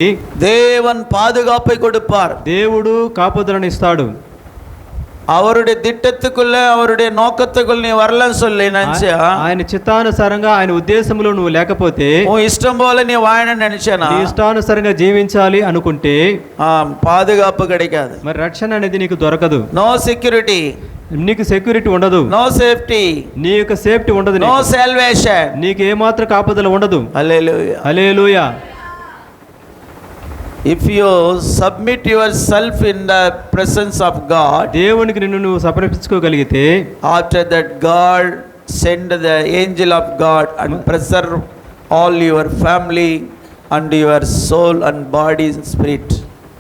தேவன் பாதுகாப்பை கொடுப்பார். దేవుడు కాపుదలను ఇస్తాడు. அவருடைய திட்டத்துக்குள்ள அவருடைய நோக்கத்துக்குள்ள நீ வரலன்னு சொல்லி நினைச்சா, ఆయన చిత్తానుసారంగా ఆయన ఉద్దేశంలో నువ్వు లేకపోతే, உன் இஷ்டம் போல நீ வாழணும்னு நினைச்சேனா, నీ ఇష్టానుసారంగా జీవించాలి అనుకుంటే பாதுகாப்பு கிடைக்காது. మరి రక్షణ అనేది నీకు దొరకదు. నో సెక్యూరిటీ, నీకు సెక్యూరిటీ ఉండదు. నో సేఫ్టీ, నీ యొక్క సేఫ్టీ ఉండదు. నో సాల్వేషన్, నీకు ఏమాత్రం కాపుదల ఉండదు. హల్లెలూయా, హల్లెలూయా. If you submit yourself in the presence of God, దేవునికి నిన్ను నువ్వు సమర్పించుకోగలిగితే, after that God send the angel of God and preserve all your family and your soul and body and spirit.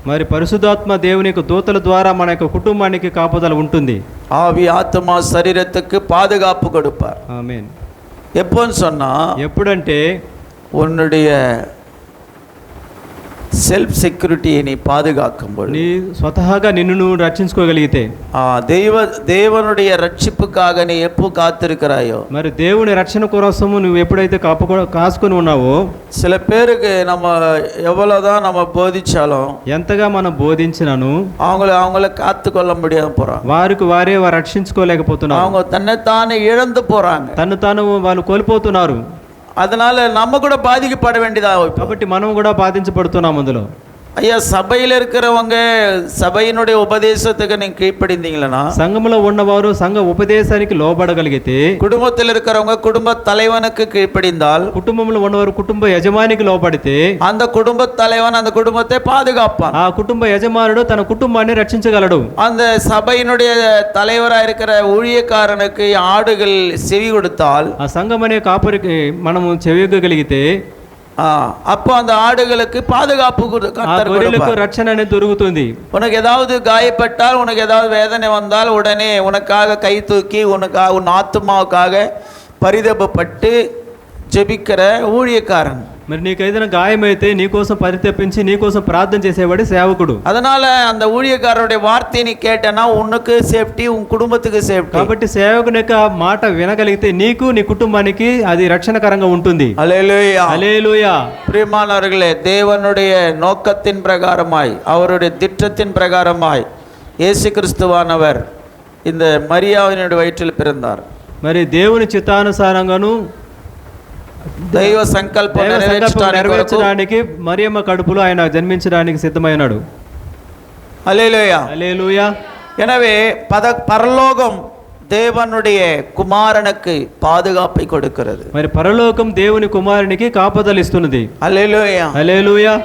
మరి పరిశుద్ధాత్మ దేవుని యొక్క దూతల ద్వారా మన యొక్క కుటుంబానికి కాపుదల ఉంటుంది. ஆவி ஆத்மா சரீரத்துக்கு பாதுகாப்பு கொடுப்பார். ఆమేన్. எப்போன்னு சொன்னா, ఎప్పుడంటే உன்னுடைய సెల్ఫ్ సెక్యూరిటీని நீ பாதுகாக்கும்போது, నీ స్వతహాగా నిన్ను నువ్వు రక్షించుకోగలిగితే, தேவனுடைய ரட்சிப்புக்காக நீ எப்போ காத்திருக்கிறாயோ, మరి దేవుని రక్షణ కోసము నువ్వు ఎప్పుడైతే కాసుకొని ఉన్నావో, சில பேருக்கு நம்ம எவ்வளவுதான் நம்ம போதிச்சாலும், ఎంతగా మనం బోధించినాను, அவங்கள காத்து கொள்ள முடியாம போறாங்க. వారికి వారే రక్షించుకోలేకపోతున్నారు. அவங்க தன்னைத்தானே இழந்து போறாங்க. తను తాను వాళ్ళు కోల్పోతున్నారు. அதனால நம்ம கூட பாதிக்கப்பட வேண்டியதா. కాబట్టి మనం కూడా బాధించబడుతున్నాం అందులో. ஐயா, சபையில் இருக்கிறவங்க சபையினுடைய உபதேசத்துக்கு நீங்க கீழ்ப்படிந்தீங்களா, సంఘములో ఉన్నవారు సంఘ ఉపదేశానికి లోబడగలిగితే, குடும்பத்தில் இருக்கிறவங்க குடும்ப தலைவனுக்கு கீழ்ப்படிந்தால், కుటుంబంలో ఉన్నవారు కుటుంబ యజమానికి లోబడితే, அந்த குடும்ப தலைவன் அந்த குடும்பத்தை பாதுகாப்பான். ఆ కుటుంబ యజమానుడు తన కుటుంబాన్ని రక్షించగలడు. அந்த சபையினுடைய தலைவராக இருக்கிற ஊழியக்காரனுக்கு ஆடுகள் செவி கொடுத்தால், ఆ సంఘం అనే కాపరికి మనము చెవియగలిగితే, அப்போ அந்த ஆடுகளுக்கு பாதுகாப்பு రక్షణ అనేది దొరుకుతుంది. உனக்கு ஏதாவது காயப்பட்டால், உனக்கு ஏதாவது வேதனை வந்தால், உடனே உனக்காக கை தூக்கி உனக்காக உன் ஆத்மாவுக்காக பரிதபப்பட்டு ஜெபிக்கிற ஊழியக்காரன். మరి నీకు ఏదైనా గాయమైతే నీకోసం పరితపించి నీకోసం ప్రార్థన చేసేవాడు సేవకుడు. அதனால அந்த ஊழியக்காரருடைய வார்த்தையை நீ கேட்டனா உனக்கு சேஃப்டி, உன் குடும்பத்துக்கு சேஃப்டி. కాబట్టి సేవకుని యొక్క మాట వినగలిగితే నీకు నీ కుటుంబానికి అది రక్షణకరంగా ఉంటుంది. హల్లెలూయా, హల్లెలూయా. பிரியமானவர்களே, தேவனுடைய நோக்கத்தின் பிரகாரமாய், அவருடைய திட்டத்தின் பிரகாரமாய் இயேசு கிறிஸ்துவானவர் இந்த மரியாவினுடைய வயிற்றில் பிறந்தார். మరి దేవుని చిత్తానుసారంగాను దైవ సంకల్పం నెరవేర్చడానికి మరియమ్మ కడుపులో ఆయన జన్మించడానికి సిద్ధమైనాడు. హల్లెలూయా, హల్లెలూయా. எனவே பரலோகம் தேவனுடைய குமாரனுக்கு பாதுகாப்பை கொடுக்கிறது. మరి పరలోకం దేవుని కుమారునికి కాపుదల ఇస్తున్నది. హల్లెలూయా, హల్లెలూయా.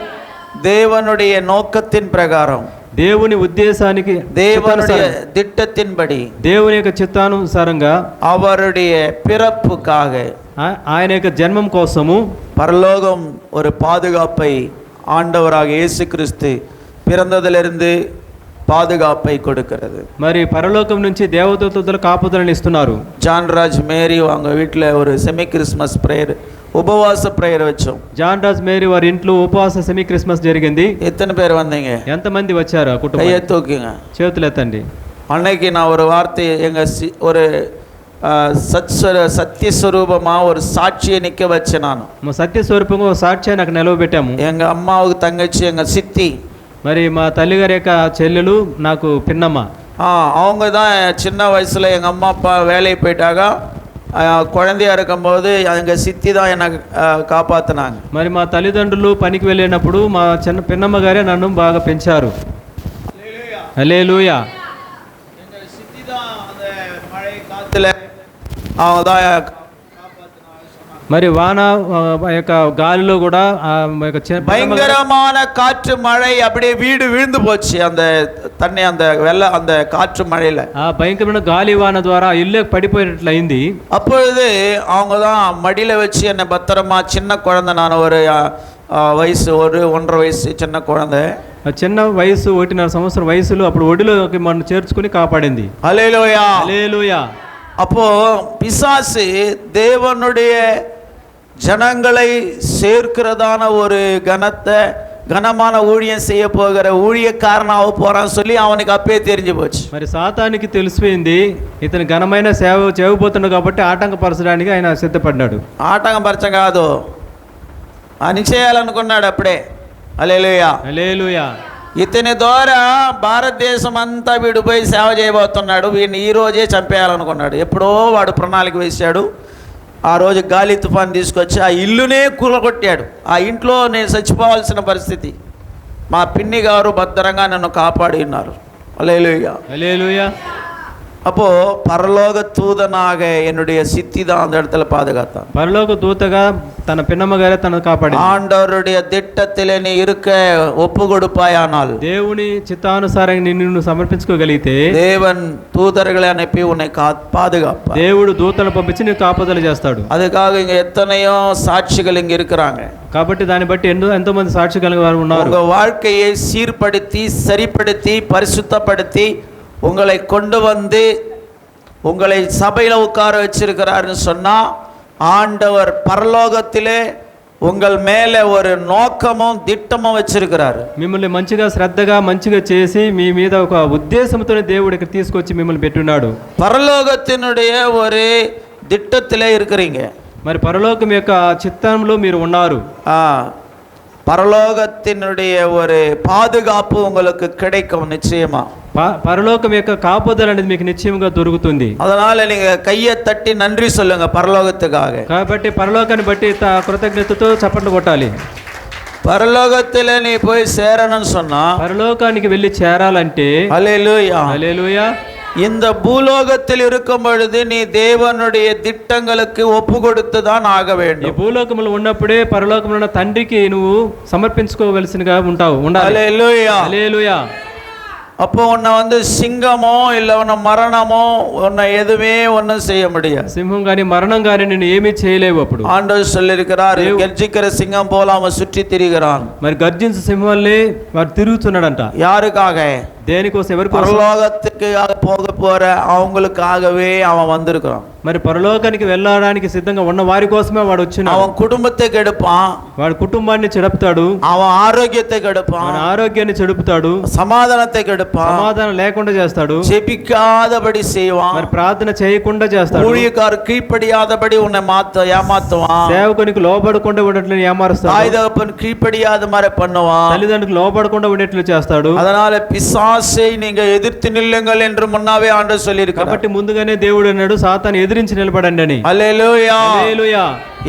தேவனுடைய நோக்கத்தின் பிரகாரம், దేవుని ఉద్దేశానికి, தேவனுடைய திட்டத்தின்படி, దేవుని యొక్క చిత్తానుసారంగా, அவருடைய பிறப்புக்காக, ఆయన యొక్క జన్మం కోసము பரலோகம் ஒரு பாதுகாப்பை, ஆண்டவராக இயேசு கிறிஸ்து பிறந்ததிலிருந்து பாதுகாப்பை கொடுக்கிறது. మరి పరలోకం నుంచి దేవదూతలు కాపుదలను ఇస్తున్నారు. జాన్ రాజ్ మేరీ அவங்க வீட்டில் ஒரு செமி கிறிஸ்மஸ் பிரேயர், ఉపవాస ప్రేయర్ వచ్చాం. జాన్ రాజ్ మేరీ వారి ఇంట్లో ఉపవాస సెమీ క్రిస్మస్ జరిగింది. எத்தனை பேர் வந்தீங்க? ఎంతమంది వచ్చారు? ఆ కుటుంబం கையை தூக்குங்க, చేతులు ఎత్తండి. அன்னைக்கு நான் ஒரு வார்த்தை, ஒரு సత్యస్వరూపమా ஒரு సాక్షిயை நிற்க வச்சேன். நான் సత్యస్వరూపంగా ఒక సాక్ష్యాన్ని నాకు నిలవబెట్టాము. எங்க అమ్మాவுக்கு தங்கச்சி, எங்க சித்தி, మరి మా తల్లిగారి యొక్క చెల్లెలు నాకు పిన్నమ్మ, அவங்க தான் சின்ன வயசுல எங்க அம்மா அப்பா வேலைக்கு போயிட்டாங்க. குழந்தையா இருக்கும்போது எங்கள் சித்தி தான் என்னை காப்பாற்றினாங்க. మరి మా తల్లిదండ్రులు పనికి వెళ్ళినప్పుడు మా చిన్న పిన్నమ్మ గారే నన్ను బాగా పెంచారు. హల్లెలూయా. எங்கள் சித்தி தான் அந்த மழை காத்துல அவங்க தான். మరి వాన యొక్క గాలిలో కూడా பயங்கரமான காற்று மழை அப்படியே வீடு விழுந்து போச்சு. அந்த தண்ணி, அந்த அந்த காற்று மழையில ఆ భయంకరమైన గాలి వాన ద్వారా ఇల్లు పడిపోయినట్లయింది. அப்பொழுது அவங்க தான் மடியில வச்சு என்னை பத்திரமா, சின்ன குழந்தை, நான் ஒரு వయసు 1.5 వయసు చిన్న కుழந்தை, చిన్న వయసు 1.5 సంవత్సరం వయసులో అప్పుడు ఒడిలోకి మనం చేర్చుకుని కాపాడింది. హల్లెలూయా, హల్లెలూయా. அப்போ பிசாசு தேவனுடைய ஜனங்களை சேர்க்கிறதான ஒரு கனமான ஊழியம் செய்ய போகிற ஊழியக்காரனாக போறான்னு சொல்லி அவனுக்கு அப்பே தெரிஞ்சு போச்சு. మరి సాతానికి తెలిసిపోయింది ఇతను ఘనమైన సేవ చేయబోతున్నాడు కాబట్టి ఆటంకపరచడానికి ఆయన సిద్ధపడ్డాడు. ఆటంకపరచం కాదు, అని చేయాలనుకున్నాడు. అప్పుడే హల్లెలూయా. హల్లెలూయా. ఇతని ద్వారా భారతదేశం అంతా వీడు పోయి సేవ చేయబోతున్నాడు. వీడిని ఈ రోజే చంపేయాలనుకున్నాడు. ఎప్పుడో వాడు ప్రణాళిక వేశాడు. ఆ రోజు గాలి తుఫాన్ తీసుకొచ్చి ఆ ఇల్లునే కూలగొట్టాడు. ఆ ఇంట్లో నేను చచ్చిపోవాల్సిన పరిస్థితి. మా పిన్ని గారు భద్రంగా నన్ను కాపాడి ఉన్నారు. హల్లెలూయా. హల్లెలూయా. அப்போ பரலோக தூதனாக என்னுடைய சித்தி தான் அந்த இடத்துல பாதுகாத்தான். பரலோக தூதகா தன பின்னமகார தன காப்பாடி. ஆண்டவருடைய திட்டத்திலே நீ இருக்க ஒப்பு கொடுப்பாயானால் దేవుని చిత్తానుసారంగా నిన్ను సమర్పించుకోగలిగితే தேவன் தூதர்களை அனுப்பி உன்னை பாதுகாப்பார். దేవుడు దూతలను పంపించి నీకు కాపుదల చేస్తాడు. அதுக்காக இங்க எத்தனையோ சாட்சிகள் இங்க இருக்கிறாங்க. కాబట్టి దాన్ని బట్టి ఎంతో మంది సాక్షి కలిగిన వారు ఉన్నారు. உங்க வாழ்க்கையை சீர்படுத்தி சரிப்படுத்தி பரிசுத்தப்படுத்தி உங்களை கொண்டு வந்து உங்களை சபையில் உட்கார வச்சிருக்கிறாருன்னு சொன்னால் ஆண்டவர் பரலோகத்திலே உங்கள் மேலே ஒரு நோக்கமும் திட்டமும் வச்சிருக்கிறாரு. మిమ్మల్ని మంచిగా శ్రద్ధగా మంచిగా చేసి మీ మీద ఒక ఉద్దేశంతోనే దేవుడు ఇక్కడ తీసుకొచ్చి మిమ్మల్ని పెట్టున్నాడు. పరలోకத்தினுடைய ஒரு திட்டத்திலே இருக்கிறீங்க. మరి పరలోకం యొక్క చిత్తంలో మీరు ఉన్నారు. பரலோகத்தினுடைய ஒரு பாதுகாப்பு உங்களுக்கு கிடைக்கும் நிச்சயமா. పరలోకం యొక్క కాపుదల అనేది మీకు నిశ్చయంగా దొరుకుతుంది. அதனால நீங்க கையை தட்டி நன்றி சொல்லுங்க பரலோகத்துக்காக. కాబట్టి పరలోకాన్ని బట్టి కృతజ్ఞతతో చప్పట్లు కొట్టాలి. పరలోకத்திலே நீ போய் சேரணும்னு சொன்னா పరలోకానికి వెళ్ళి చేరాలంటే హల్లెలూయా హల్లెలూయా இந்த பூலோகத்தில் இருக்கும் பொழுது நீ தேவனுடைய திட்டங்களுக்கு ஒப்பு கொடுத்து தான் ஆக வேண்டும். ఈ భూలోకములో ఉన్నప్పుడే పరలోకములో ఉన్న తండ్రికి నువ్వు సమర్పించుకోవలసినగా ఉంటావు. హల్లెలూయా హల్లెలూయా. அப்போ உன்னை வந்து சிங்கமோ இல்லை உன்னை மரணமோ உன்னை எதுவுமே ஒன்றும் செய்ய முடியாது. సింహం కానీ మరణం కానీ నిన్ను ఏమీ చేయలేవు. అప్పుడు ఆండவர் சொல்லிருக்கிறார் గర్జిக்கிற సింగం போல அவன் சுற்றி திரிகிறான். మరి గర్జించు సింహంలే వాడు తిరుగుతున్నాడంట. யாருக்காக? దేనికోసం? ఎవరికోసం? పరలోకத்துக்கு போக போற அவங்களுக்காகவே அவன் வந்திருக்கிறான். మరి పరలోకానికి వెళ్ళడానికి సిద్ధంగా ఉన్న వారి కోసమే వాడు వచ్చిన. அவன் குடும்பத்தை கெடுப்பான். వాడు కుటుంబాన్ని చెడుపుతాడు. அவன் ఆరోగ్యத்தை கெடுப்பான். அவன் ఆరోగ్యాన్ని చెడుపుతాడు. సమాధానத்தை கெடுப்பான். సమాధానం లేకుండా చేస్తాడు. ஜெபிக்காதபடி செய்வான். మరి ప్రార్థన చేయకుండా చేస్తాడు. ஊழியக்காரர் கீழ்ப்படியாதபடி உன்னை ஏமாத்துவான். సేవకునికి లోబడకుండా ఉండేట్లు ఏమారుస్తాడు. தாய்தகப்பன் கீழ்ப்படியாத மாதிரி பண்ணுவான். తల్లిదండ్రులకు లోబడకుండా ఉండేట్లు చేస్తాడు. அதனால பிசாசை நீங்க எதிர்த்து நில்லுங்கள் என்று முன்னாவே ஆண்டவர் சொல்லியிருக்கிறார். కాబట్టి ముందుగానే దేవుడు అన్నాడు సాతాను ఎదిరించి నిలబడండి అని. హల్లెలూయా హల్లెలూయా.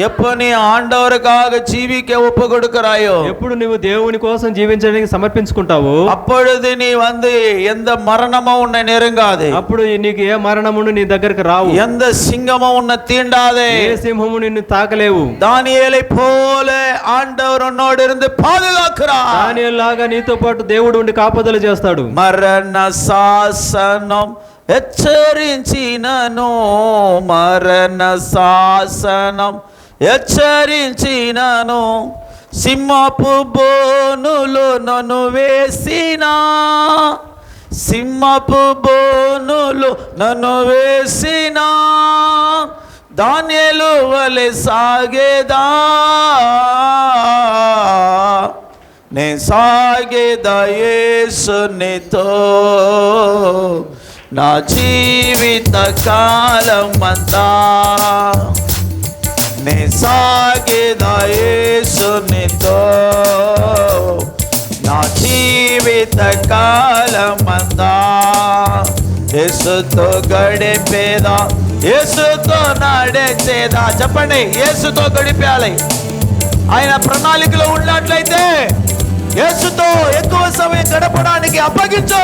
எப்போ நீ ஆண்டவருக்காக ஜீவிக்க ஒப்பு கொடுக்கறாயோ, ఎప్పుడు నువ్వు దేవుని కోసం జీవించడానికి సమర్పించుకుంటావో அப்பொழுது நீ வந்து எந்த மரணமும் உன்னை நெருங்காது. అప్పుడు నీకు ఏ మరణమును నీ దగ్గరికి రావు. எந்த సింగமும் உன்னை தீண்டாதே. ఏ సింహము నిన్ను తాకలేవు. దానియేலை போல ஆண்டவர் உன்னோடு இருந்து பாதுகாக்கிறார். దానియేలు లాగా నీతో పాటు దేవుడు ఉండి కాపుదల చేస్తాడు. మరణ శాసనం హెచ్చరించినను, మరణ శాసనం హెచ్చరించినను, సింహపు బోనులు నన్ను వేసిన, సింహపు బోనులు నన్ను వేసిన, దానియేలు వలె సాగేదా, నే సాగేదా యేసునితో నా జీవిత కాలమంతా, నే సాగేదా యేసునితో నా జీవిత కాలమంతా, యేసుతో గడిపేదా, యేసుతో నడిచేదా. చెప్పండి, యేసుతో గడిపేయాలి. ఆయన ప్రణాళికలో ఉన్నట్లయితే యేసుతో ఎక్కువ సమయం గడపడానికి అప్పగించు.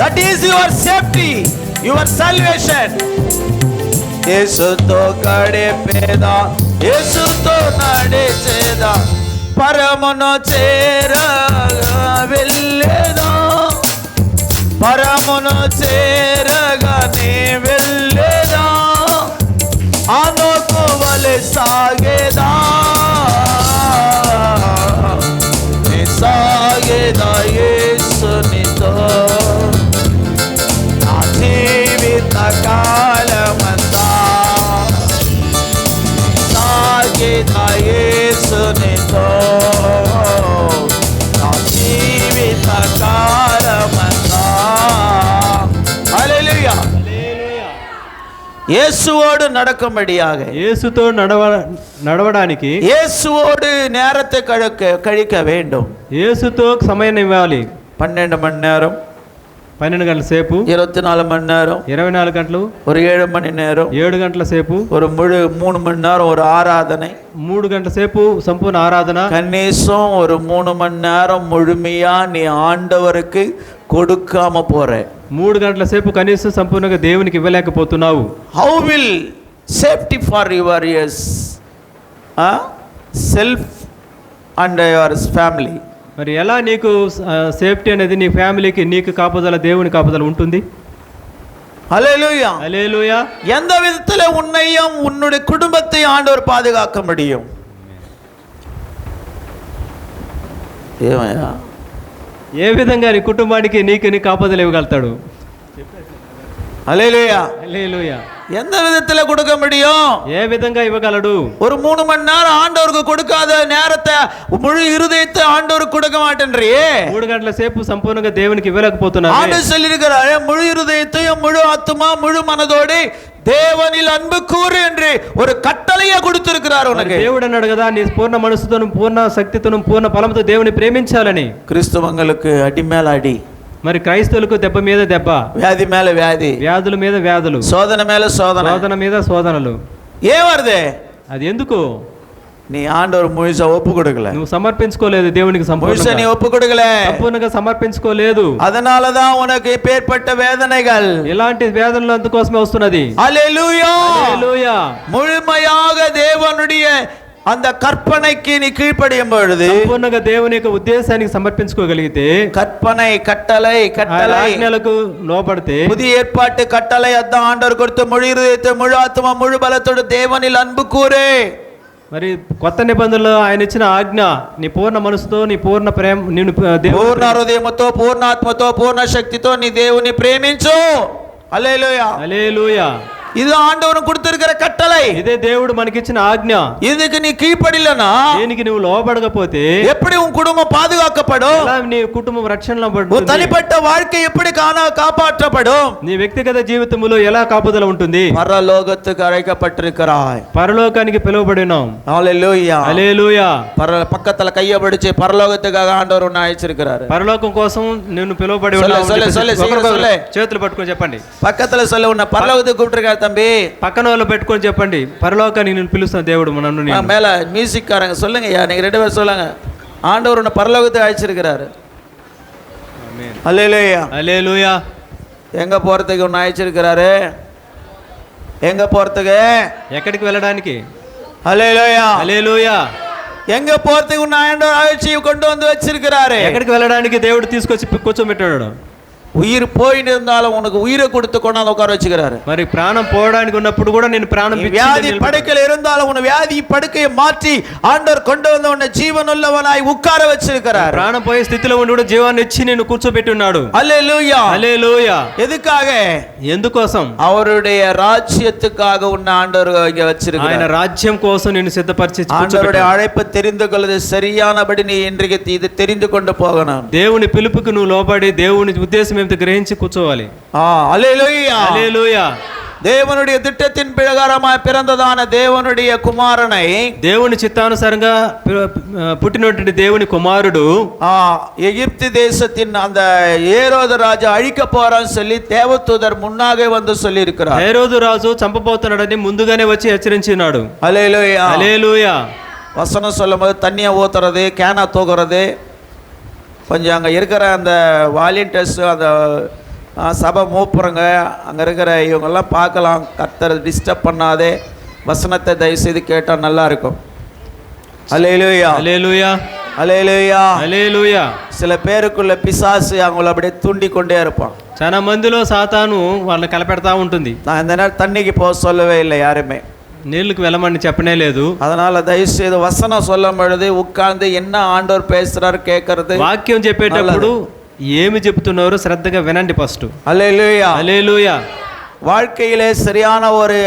That is your safety, your salvation. యేసుతో గడిపేదా, యేసుతో నడిచేదా, పరమును చేరగా వెళ్ళేదా, పరమును చేరగానే వెళ్ళేదా, ఆనోకు వలె సాగేదా, నే సాగేదా యేసునితో నా జీవిత కాలమంతా, సాగేదా యేసునితో నా జీవిత కాలమంతా. హల్లెలూయా. இயேசுவோடு நடக்கும்படியாக, இயேசுతో నడవడానికి, இயேசுவோடு நேரத்தை கழிக்க வேண்டும். இயேசுతో సమయం ఇవ్వాలి. 12 மணி நேரம், 12 గంటల సేపు, 24 மணி நேரம், 24 గంటలు, ஒரு 7 மணி நேரம், 7 గంటల సేపు, ஒரு 3 மணி நேரம் ஒரு ஆராதனை, 3 గంటల సేపు సంపూర్ణ ఆరాధన, கணேசம் ஒரு 3 மணி நேரம் முழுமையா நீ ஆண்டவருக்கு கொடுக்காம போற. 3 గంటల సేపు కనీసం సంపూర్ణంగా దేవునికి ఇవ్వలేకపోతున్నావు. How will safety for your self and your family? మరి ఎలా నీకు సేఫ్టీ అనేది నీ ఫ్యామిలీకి, నీకు కాపుదల, దేవుని కాపుదల ఉంటుంది? ஹல்லேலூயா, హల్లెలూయా. எந்த விதத்துல உன்னையும் உன்னுடைய குடும்பத்தை ஆண்டவர் பாதுகாக்க முடியும்? ஏமையா, ఏ విధంగా నీ కుటుంబానికి, నీకు నీ కాపుదల ఇవ్వగలుగుతాడు? ஹல்லேலூயா, హల్లెలూయా. எந்த விதத்துல கொடுக்க முடியும்? ఏ విధంగా ఇవ్వగలడు? ஒரு 3 மணி நேரம் ஆண்டவருக்கு கொடுக்காத நேரத்தை, முழு இருதயத்தை ஆண்டவருக்கு கொடுக்க மாட்டேன்றியே. 3 గంటల సేపు సంపూర్ణంగా దేవునికి ఇవ్వలేకపోతున్నావు. ஆண்டவர் சொல்லியிருக்கிறாரு, முழு இருதயத்தையும் முழு ஆத்துமா முழு மனதோடு தேவனில் அன்பு கூறு என்று ஒரு கட்டளையை கொடுத்திருக்கிறார் உனக்கு. దేవుడు అన్నాడు కదా, నీ పూర్ణ మనసుతోను, పూర్ణ శక్తితోను, పూర్ణ బలంతో దేవుని ప్రేమించాలని. క్రిస్తవంగలకు అడి మేల అడి, మరి క్రైస్తవులకు దెబ్బ మీద దెబ్బ, వ్యాధి మేల వ్యాధి, వ్యాధుల మీద వ్యాధులు, శోధన మేల శోధన, శోధన మీద శోధనలు. ఏ వరదే? అది ఎందుకు? நீ ஆண்டவர் முழுசா ஒப்பு கொடுக்கல, నువ్వు సమర్పించుకోలేదు దేవునికి முழுசா நீ ஒப்பு கொடுக்கல, సంపూర్ణంగా సమర్పించుకోలేదు. அதனாலதான் உனக்கு பேர்பட்ட வேதனைகள், ఇలాంటి వేదనలు అందుకోసమే వస్తున్నది. హల్లెలూయా, హల్లెలూయా. முழுமையாக தேவனுடைய அந்த கற்பனைக்கு நீ கீழ்ப்படியும் பொழுது, సంపూర్ణంగా దేవుని యొక్క ఉద్దేశానికి సమర్పించుకోగలిగితే, கற்பனை கட்டளை ఆజ్ఞలకు లోబడితే, புதிய ஏற்பாட்டு கட்டளை அதான் ஆண்டவர் கொடுத்த முழு இருதயத்தை முழு ஆத்துமா முழு பலத்தோடு தேவனில் அன்பு கூறு. మరి కొత్త నిబంధనలో ఆయన ఇచ్చిన ఆజ్ఞ, నీ పూర్ణ మనసుతో, నీ పూర్ణ ప్రేమ, నేను పూర్ణ హృదయముతో, పూర్ణ ఆత్మతో, పూర్ణ శక్తితో నీ దేవుని ప్రేమించు. హల్లెలూయా, హల్లెలూయా. இது ஆண்டவன் கொடுத்திருக்கிற கட்டளை, ఇదే దేవుడు మనకిచ్చిన ఆజ్ఞ. இதுக்கு நீ கீழ்ப்படிலனா, దీనికి నువ్వు లోబడకపోతే எப்படி உன் குடும்பம் பாதுகாக்கப்படும்? ఎలా నీ కుటుంబం రక్షణలో உன் పడుతుంది? தனிப்பட்ட வாழ்க்கை எப்படி காப்பாற்றப்படும்? నీ వ్యక్తిగత జీవితంలో ఎలా కాపుదల ఉంటుంది? பரலோகத்துக்கு அழைக்கப்பட்டிருக்கிறாய், పరలోకానికి పిలువబడినాం. హల్లెలూయా, హల్లెలూయా. பக்கத்துல கைய பிடிச்சு பரலோகத்துக்காக ஆண்டவர் உன்னை அழைச்சிருக்கிறாரு. పరలోకం కోసం నేను పిలువబడి சொல்லு, ఉన్నాను. சொல்லு, சொல்லு, சொல்லு. చేతులు పట్టుకొని చెప్పండి. பக்கத்துல சொல்ல, உன்னை பரலோகத்துக்கு கூப்பிட்டிருக்காரு தம்பி. పక్కన వాళ్ళు పెట్టుకొని చెప్పండి, పరలోకానికి నేను పిలుస్తాను దేవుడు నన్ను. నేను மேல மியூசிக்காரங்க சொல்லுங்க, நீங்க 2 பேர் சொல்லுங்க, ஆண்டவர் உன்னை பரலோகத்துக்கு அழைச்சிருக்கிறாரு. ஹல்லேலூயா, హల్లెలూయా. எங்க போறதுக்கு உன்னை அழைச்சிருக்கிறாரு? எங்க போறதுக்கு? ఎక్కడికి వెళ్ళడానికి? ஹல்லேலூயா, హల్లెలూయా. எங்க போறதுக்கு உன்னை ஆண்டவர் அழைச்சி கொண்டு வந்து வச்சிருக்கிறாரு. ఎక్కడికి వెళ్ళడానికి దేవుడు తీసుకొచ్చి కూర్చోబెట్టాడు. உயிர் போயிட்டு இருந்தாலும் உனக்கு உயிரை கொடுத்து கொண்டாந்து உட்கார வச்சுக்கிறாரு. మరి ప్రాణం పోవడానికి ఉన్నప్పుడు కూడా నేను ప్రాణం வியாதி படுக்கையில் இருந்தாலும் உன் வியாதி படுக்கையை மாற்றி ஆண்டவர் கொண்டு வந்து உன்னை ஜீவனுள்ளவனாய் உட்கார வச்சிருக்கிறார். ప్రాణం పోయే స్థితిలో ఉండి కూడా జీవాన్ని ఇచ్చి నేను కూర్చోబెట్టి ఉన్నాడు. హల్లెలూయా, హల్లెలూయా. எதுக்காக? ఎందుకోసం? அவருடைய ராஜ்யத்துக்காக உன்னை ஆண்டவர் இங்க வச்சிருக்கிறார். ఆయన రాజ్యం కోసం నేను సిద్ధపరిచి ஆண்டவருடைய அழைப்பு தெரிந்து கொள்வது சரியானபடி நீ இன்றைக்கு இது தெரிந்து கொண்டு போகணும். దేవుని పిలుపుకు నువ్వు లోబడి దేవుని ఉద్దేశం ఏమిటో గ్రహించి కూర్చోవాలి. హల్లెలూయా, హల్లెలూయా. தேவனுடைய திட்டத்தின் பிரகாரமாய் பிறந்ததான தேவனுடைய குமாரனை, దేవుని చిత్తానుసారంగా పుట్టినటువంటి దేవుని కుమారుడు எகிப்து தேசத்தின் அந்த ஏரோது ராஜா அழிக்க போறான்னு சொல்லி தேவதூதர் முன்னாக வந்து சொல்லி இருக்கிறார். హేరోదు రాజు చంపబోతున్నాడని ముందుగానే వచ్చి హెచ్చరించినాడు. హల్లెలూయా, హల్లెలూయా. வசனம் சொல்லும்போது தண்ணியை ஊத்துறது, கேனா தூக்குறது, கொஞ்சம் அங்கே இருக்கிற அந்த வாலண்டியர்ஸ், அந்த சபை மூப்புறங்க, அங்கே இருக்கிற இவங்கெல்லாம் பார்க்கலாம். கர்த்தரை டிஸ்டர்ப் பண்ணாதே, வசனத்தை தயவுசெய்து கேட்டால் நல்லா இருக்கும். ஹல்லேலூயா, హల్లెలూయా, ஹல்லேலூயா, హల్లెలూయా. சில பேருக்குள்ள பிசாசு அவங்கள அப்படியே தூண்டி கொண்டே இருப்பான். చాలా మందిలో సాతాను వాళ్ళని కలపెడతా ఉంటుంది. நான் இந்த நேரம் தண்ணிக்கு போக சொல்லவே இல்லை யாருமே, నీళ్ళకి వెళ్ళమని చెప్పనే లేదు. அதனால தயவுசெய்து வசனம் சொல்லும் பொழுது உட்கார்ந்து என்ன ஆண்டவர் பேசுறாரு கேட்கறது, వాక్యం చెప్పేటప్పుడు ఏమి చెప్తున్నారు శ్రద్ధగా వినండి ఫస్ట్. ஹல்லேலூயா, హల్లెలూయా. வாழ்க்கையிலே சரியான ஒரு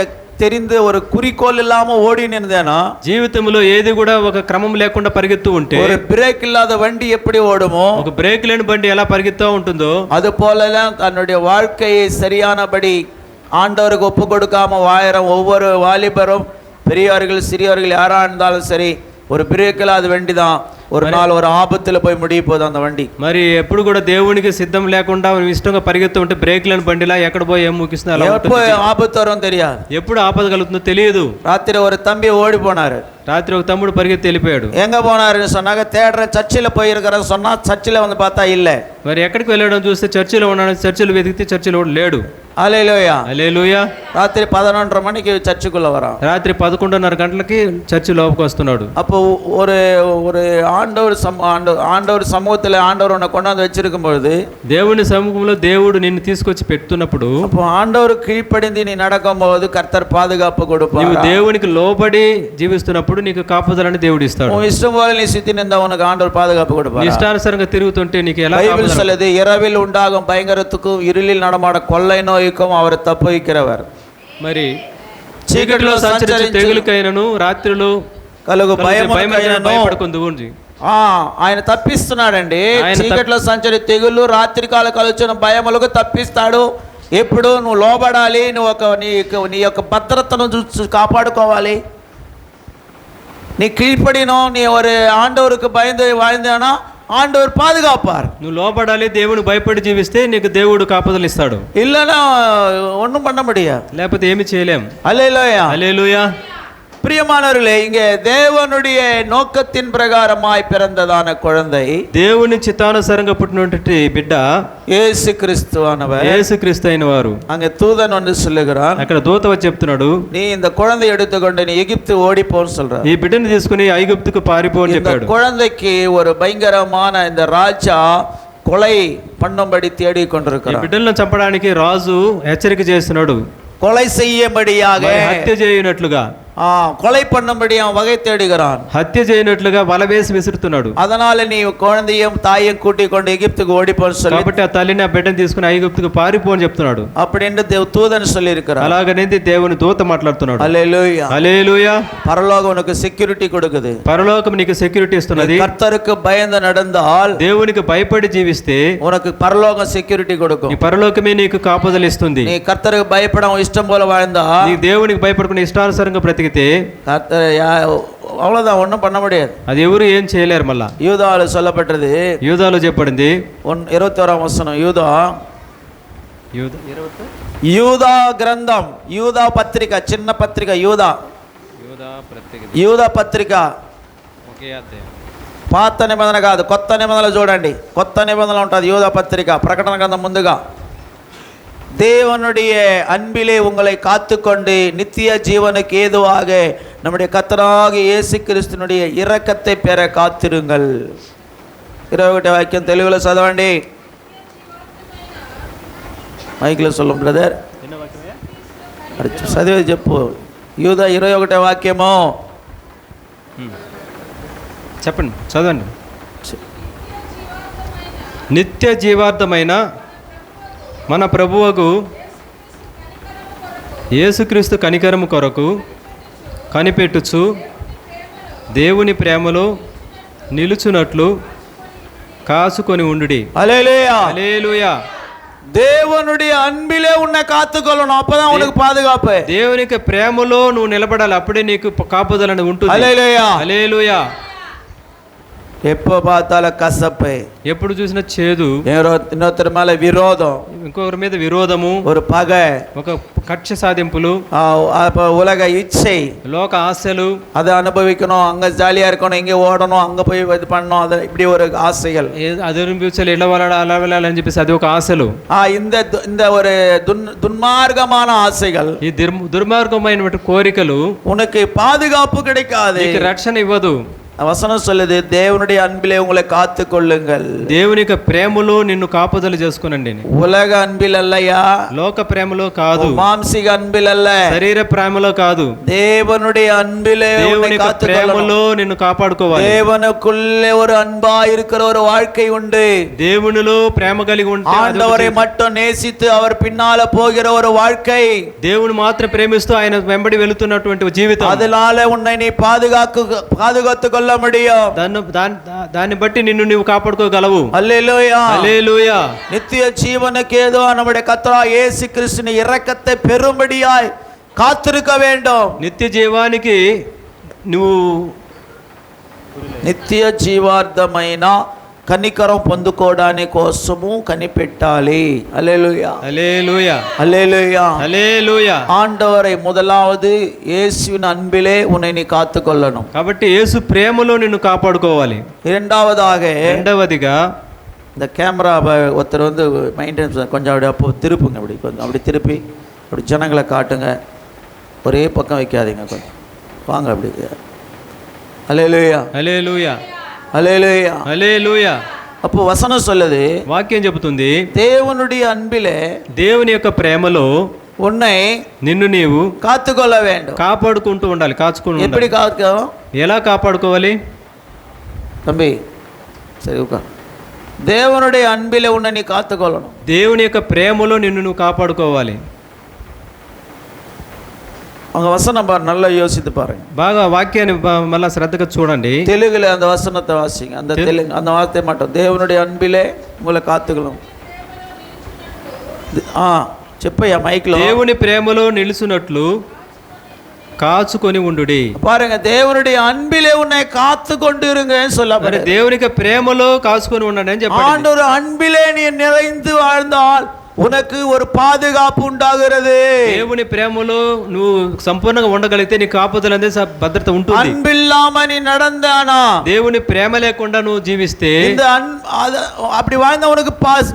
தெரிந்து ஒரு குறிக்கோள் இல்லாம ஓடி நின்றேனா, జీవితంలో ఏది కూడా ఒక క్రమం లేకుండా పరిగెత్తూ ఉంటే, ஒரு பிரேக் இல்லாத வண்டி எப்படி ஓடுமோ, ఒక బ్రేక్ లేని బండి ఎలా పరిగెత్తా ఉంటుందో, அது போலலாம் தன்னுடைய வாழ்க்கையை சரியானபடி ஆண்டவருக்கு ஒப்பு கொடுக்காம வாயிற ஒவ்வொரு வாலிபரும் பெரியவர்கள் சிறியவர்கள் யாரா இருந்தாலும் சரி ஒரு பிரேக்கில் அது வண்டி தான் ஒரு நாள் ஒரு ఆపత్తులో పోయి ముడిగి పోదు అంత వండి. మరి ఎప్పుడు కూడా దేవునికి సిద్ధం లేకుండా ఇష్టంగా పరిగెత్తు ఉంటే బ్రేక్ లేని బండిలా ఎక్కడ పోయి ఏం ముగిస్తుందో అలా ఎప్పుడు ఆపత్తు వరం తెలియదు, ఎప్పుడు ఆపద కలుగుతుందో తెలియదు. రాత్రి ఒక తంబి ఓడిపోనారు, ராத்திரி ஒரு தம்புடு பறிகெத்து వెళ్ళిపోయాడు. எங்க போனாருன்னு சொன்னாங்க, தேடுற சர்ச்சில் போயிருக்கிறேன்னு சொன்னா சர்ச்சில் வந்து பார்த்தா இல்லை. మరి ఎక్కడికి వెళ్ళాడో చూస్తే చర్చిలో ఉన్నాడు, చర్చిలో వెతికితే చర్చిలో లేడు. హల్లెలూయా హల్లెలూయా. రాత్రి 11:30 மணிக்கு சர்ச்சுக்குள்ள வரான், రాత్రి 11:30 గంటలకి చర్చి లోపలికి వస్తున్నాడు. அப்போ ஒரு ஒரு ஆண்டவர் சமூகத்தில் ஆண்டவர் உன்னை கொண்டாந்து வச்சிருக்கும் பொழுது, దేవుని సముఖంలో దేవుడు నిన్ను తీసుకొచ్చి పెడుతున్నప్పుడు, அப்போ ஆண்டவர் கீழ்ப்படிந்து நீ நடக்கும்போது கர்த்தர் பாதுகாப்பு கொடுப்பார். నీవు దేవునికి లోబడి జీవిస్తున్నప్పుడు నీకు కాపుదలని దేవుడు ఇస్తాడు. உன் இஷ்டம் போல நீ சுத்தி நின்றா உனக்கு ஆண்டவர் பாதுகாப்பு கொடுப்பார். ఇష్టానుసారంగా తిరుగుతుంటే నీకు ఎలా బైబిల్ சொல்லுது, இரவில் உண்டாகும் பயங்கரத்துக்கும் இருளில் நடமாட கொள்ளை நோய்க்கும் அவர் தப்புவிக்கிறவர். మరి చీకటిలో సంచరించే తెగులుకైనను రాత్రిలో కలుగు భయపడకుందు ఆయన తప్పిస్తున్నాడండి. చీకటిలో సంచరి తెగులు రాత్రికాల కలుచిన భయములకు తప్పిస్తాడు. ఎప్పుడు నువ్వు లోబడాలి, నువ్వు నీ యొక్క భద్రతను కాపాడుకోవాలి. நீ கீழ்ப்படினோம், நீ ஒரு ஆண்டவருக்கு பயந்து வாழ்ந்தானா ஆண்டவர் பாதுகாப்பார். నువ్వు లోబడాలి, దేవుని భయపడి జీవిస్తే నీకు దేవుడు కాపుదలు ఇస్తాడు. இல்லனா ஒண்ணும் பண்ண முடியாது, లేకపోతే ఏమీ చేయలేం. హల్లెలూయా హల్లెలూయా. பிரியமானவர்களே, இங்கே தேவனுடைய நோக்கத்தின் பிரகாரமாய் பிறந்ததான குழந்தை, దేవుని చిత్తానుసారంగా పుట్టినటువంటి బిడ్డ యేసు క్రీస్తువానவர், యేసు క్రీస్తు అయిన వారు. அங்கே தூதன் வந்து சொல்லுகிறான், అక్కడ దూత వచ్చి చెప్తున్నాడు, நீ இந்த குழந்தை எடுத்துக்கொண்டு நீ எகிப்து ஓடிப்போன்னு சொல்றான். ఈ బిడ్డని తీసుకుని ఐగుప్తుకు పారిపో అని చెప్పాడు. குழந்தைக்கு ஒரு பயங்கரமான இந்த ராஜா கொலை பண்ணும்படி தேடி கொண்டிருக்கிறான். ఈ బిడ్డలను చంపడానికి రాజు హెచ్చరిక చేస్తున్నాడు, கொலை செய்யும்படியாக, హత్య చేయనట్లుగా, கொலை பண்ணும்படி அவன் வகை தேடுகிறான். హత్య చేయనట్లుగా వల వేసి విసురుతున్నాడు. அதனால நீ குழந்தையும் தாயும் கூட்டிக் கொண்டு எகிப்துக்கு ஓடிப்போன்னு சொல்லி, కాబట్టి ఆ తల్లిని ఆ బిడ్డను తీసుకుని ఐగుప్తుకు పారిపో అని చెప్తున్నాడు. அப்படின்னு தூதன் சொல்லி இருக்கிறார். అలాగనేది దేవుని దూత మాట్లాడుతున్నాడు. హల్లెలూయా హల్లెలూయా. పరలోకం உனக்கு సెక్యూరిటీ கொடுக்குது. పరలోకం నీకు సెక్యూరిటీ ఇస్తున్నది. కర్తருக்கு பயந்து நடந்தால், దేవునికి భయపడి జీవిస్తే உனக்கு పరలోకం సెక్యూరిటీ கொடுக்கும். ఈ పరలోకమే నీకు కాపుదల ఇస్తుంది. நீ కర్తருக்கு பயப்படாம ఇష్టం போல வாழ்ந்தா, నీ దేవునికి భయపడకుండా ఇష్టానుసారంగా బ్రతికితే அவ்வளவுதான், ஒன்றும் பண்ண முடியாது. అది ఎవరు ఏం చేయలేరు. మళ్ళా యూదాలో சொல்லப்பட்டது, యూదాలో చెప్పబడింది 21వ వచనం, యూదా గ్రంథం, యూదా పత్రిక, చిన్న పత్రిక, యూదా పత్రిక పాత నిబంధన కాదు, కొత్త నిబంధనలు చూడండి. కొత్త నిబంధనలు ఉంటుంది యూదా పత్రిక, ప్రకటన గ్రంథం ముందుగా. தேவனுடைய அன்பிலே உங்களை காத்துக்கொண்டு நித்திய ஜீவனுக்கு ஏதுவாக நம்முடைய கர்த்தராகிய இயேசு கிறிஸ்துவினுடைய இரக்கத்தை பெற காத்திருங்கள். 21 వాక్యం తెలుగులో చదవండి. మైక్లో சொல்லும் బ్రదర్, చదివేది చెప్పు. యూదా 21 వాక్యము చెప్పండి, చదవండి. నిత్య జీవార్థమైన మన ప్రభువుకు యేసుక్రీస్తు కనికరము కొరకు కనిపెట్టుచు దేవుని ప్రేమలో నిలుచున్నట్లు కాసుకొని ఉండుడి. హల్లెలూయా. హల్లెలూయా. தேவனுடைய அன்பிலே உன்னை காத்துக்கொள்ளணும், அப்பதான் உனக்கு பாதுகாப்பு. దేవునికి ప్రేమలో నువ్వు నిలబడాలి, అప్పుడే నీకు కాపుదలని ఉంటుంది. హల్లెలూయా. హల్లెలూయా. எப்போ பார்த்தாலும் கசப்பு, ఎప్పుడు చూసినా చేదు, இன்னொருத்தர் மேல விரோதம், ఇంకొకరి మీద విరోధము, ஒரு பகை, ఒక కక్ష సాధింపులు, உலக இச்சை, లోక ఆశలు, அதை அனுபவிக்கணும், அங்க ஜாலியா இருக்கணும், இங்க ஓடணும், அங்க போய் இது பண்ணணும், அது இப்படி ஒரு ஆசைகள். అది అనిపించాలి, ఇలా వెళ్ళాలి అలా వెళ్ళాలి అని చెప్పేసి అది ఒక ఆశలు. இந்த ஒரு துன்மார்க்கமான ஆசைகள், ఈ దుర్మార్గమైన కోరికలు உனக்கு பாதுகாப்பு கிடைக்காது, నీకు రక్షణ ఇవ్వదు. వచనం சொல்லுது, దేవునుடைய అన్பிலே உங்களை காத்து கொள்ளுங்கள். దేవుని యొక్క ప్రేమలో నిన్ను కాపుదల చేసుకునండి. ఉలగ అన్బిల్ అల్లయ్యా, లోక ప్రేమలో కాదు, మాంసిక అన్బిల్ అల్ల, శరీర ప్రేమలో కాదు, தேவனுடைய அன்பிலே దేవుని యొక్క ప్రేమలో నిన్ను కాపాడుకోవాలి. தேவனுக்குள்ளே ஒரு அன்பா இருக்கிற ஒரு வாழ்க்கை உண்டு. దేవునిలో ప్రేమ కలిగి ఉంటే, ஆண்டவரை மட்டும் நேசித்து அவர் பின்னால போகிற ஒரு வாழ்க்கை, దేవుని మాత్రం ప్రేమిస్తూ ఆయన వెంబడి వెళుతున్నటువంటి జీవితం. அதனால உன்னை நீ பாதுகாத்துக் கொள்ள முடியும். దాన్ని బట్టి నిన్ను నీవు కాపాడుకోగలవు. அல்லேலூயா, హల్లెలూయా. நித்திய ஜீவனுக்கு ஏதோ நம்முடைய கர்த்தராகிய இயேசு கிறிஸ்துவின் இரக்கத்தை பெறும்படியாய் காத்திருக்க வேண்டும். నిత్య జీవానికి నువ్వు నిత్య జీవార్థమైన కనికరం పొందుకోవడానికి కోసము కనిపెట్టాలి. హల్లెలూయా, హల్లెలూయా, హల్లెలూయా, హల్లెలూయా. ஆண்டவரை முதலாவது இயேசுவின் அன்பிலே உன்னை நீ காத்துக்கொள்ளணும். కాబట్టి యేసు ప్రేమలో నిన్ను కాపాడుకోవాలి. రెండవదిగా இந்த கேமரா ஒருத்தர் வந்து மெயின்டெனன்ஸ் கொஞ்சம் அப்படி அப்போ திருப்புங்க, அப்படி கொஞ்சம் அப்படி திருப்பி அப்படி ஜனங்களை காட்டுங்க, ஒரே பக்கம் வைக்காதீங்க, கொஞ்சம் வாங்க அப்படி. ஹல்லேலூயா, హల్లెలూయా, ஹல்லேலூயா, హల్లెలూయా. அப்போ வசனம் சொல்லுது, వాక్యం చెబుతుంది, தேவனுடைய அன்பிலே, దేవుని యొక్క ప్రేమలో உன்னை నిన్ను నీవు காத்துக்கொள்ள வேண்டும். కాపాడుకుంటూ ఉండాలి, కాచుకుంటూ எப்படி காத்துக்கணும்? ఎలా కాపాడుకోవాలి தம்பி சரி உட்கார். தேவனுடைய அன்பிலே உன்னை நீ காத்துக்கொள்ளணும். దేవుని యొక్క ప్రేమలో నిన్ను నువ్వు కాపాడుకోవాలి. அவங்க வசனம் நல்லா யோசித்து பாருங்க. బాగా వాక్యాన్ని మళ్ళా శ్రద్ధగా చూడండి. தெலுங்குல அந்த வசனத்தை வாசிங்க, அந்த தெலுங்கு அந்த வார்த்தை மட்டும். தேவனுடைய அன்பிலே உங்களை காத்துக்கணும். చెప్పయ్యా మైక్లో. దేవుని ప్రేమలో నిలుచున్నట్లు కాచుకొని ఉండుడి. பாருங்க, தேவனுடைய அன்பிலே உன்னை காத்து கொண்டு இருங்கன்னு சொல்ல. మరి దేవునికి ప్రేమలో కాచుకొని ఉండండి అని చెప్పాడు. ஆண்டவர் அன்பிலே நீ நிறைந்து வாழ்ந்தால் உனக்கு ஒரு பாதுகாப்பு உண்டாகிறது. దేవుని ప్రేమలో నువ్వు సంపూర్ణంగా ఉండగలిగితే నీ కాపుదల అనేది భద్రత ఉంటుంది. அன்பில்லாம நீ நடந்தானா, దేవుని ప్రేమ లేకుండా నువ్వు జీవిస్తే, இந்த அப்படி வாழ்ந்த உனக்கு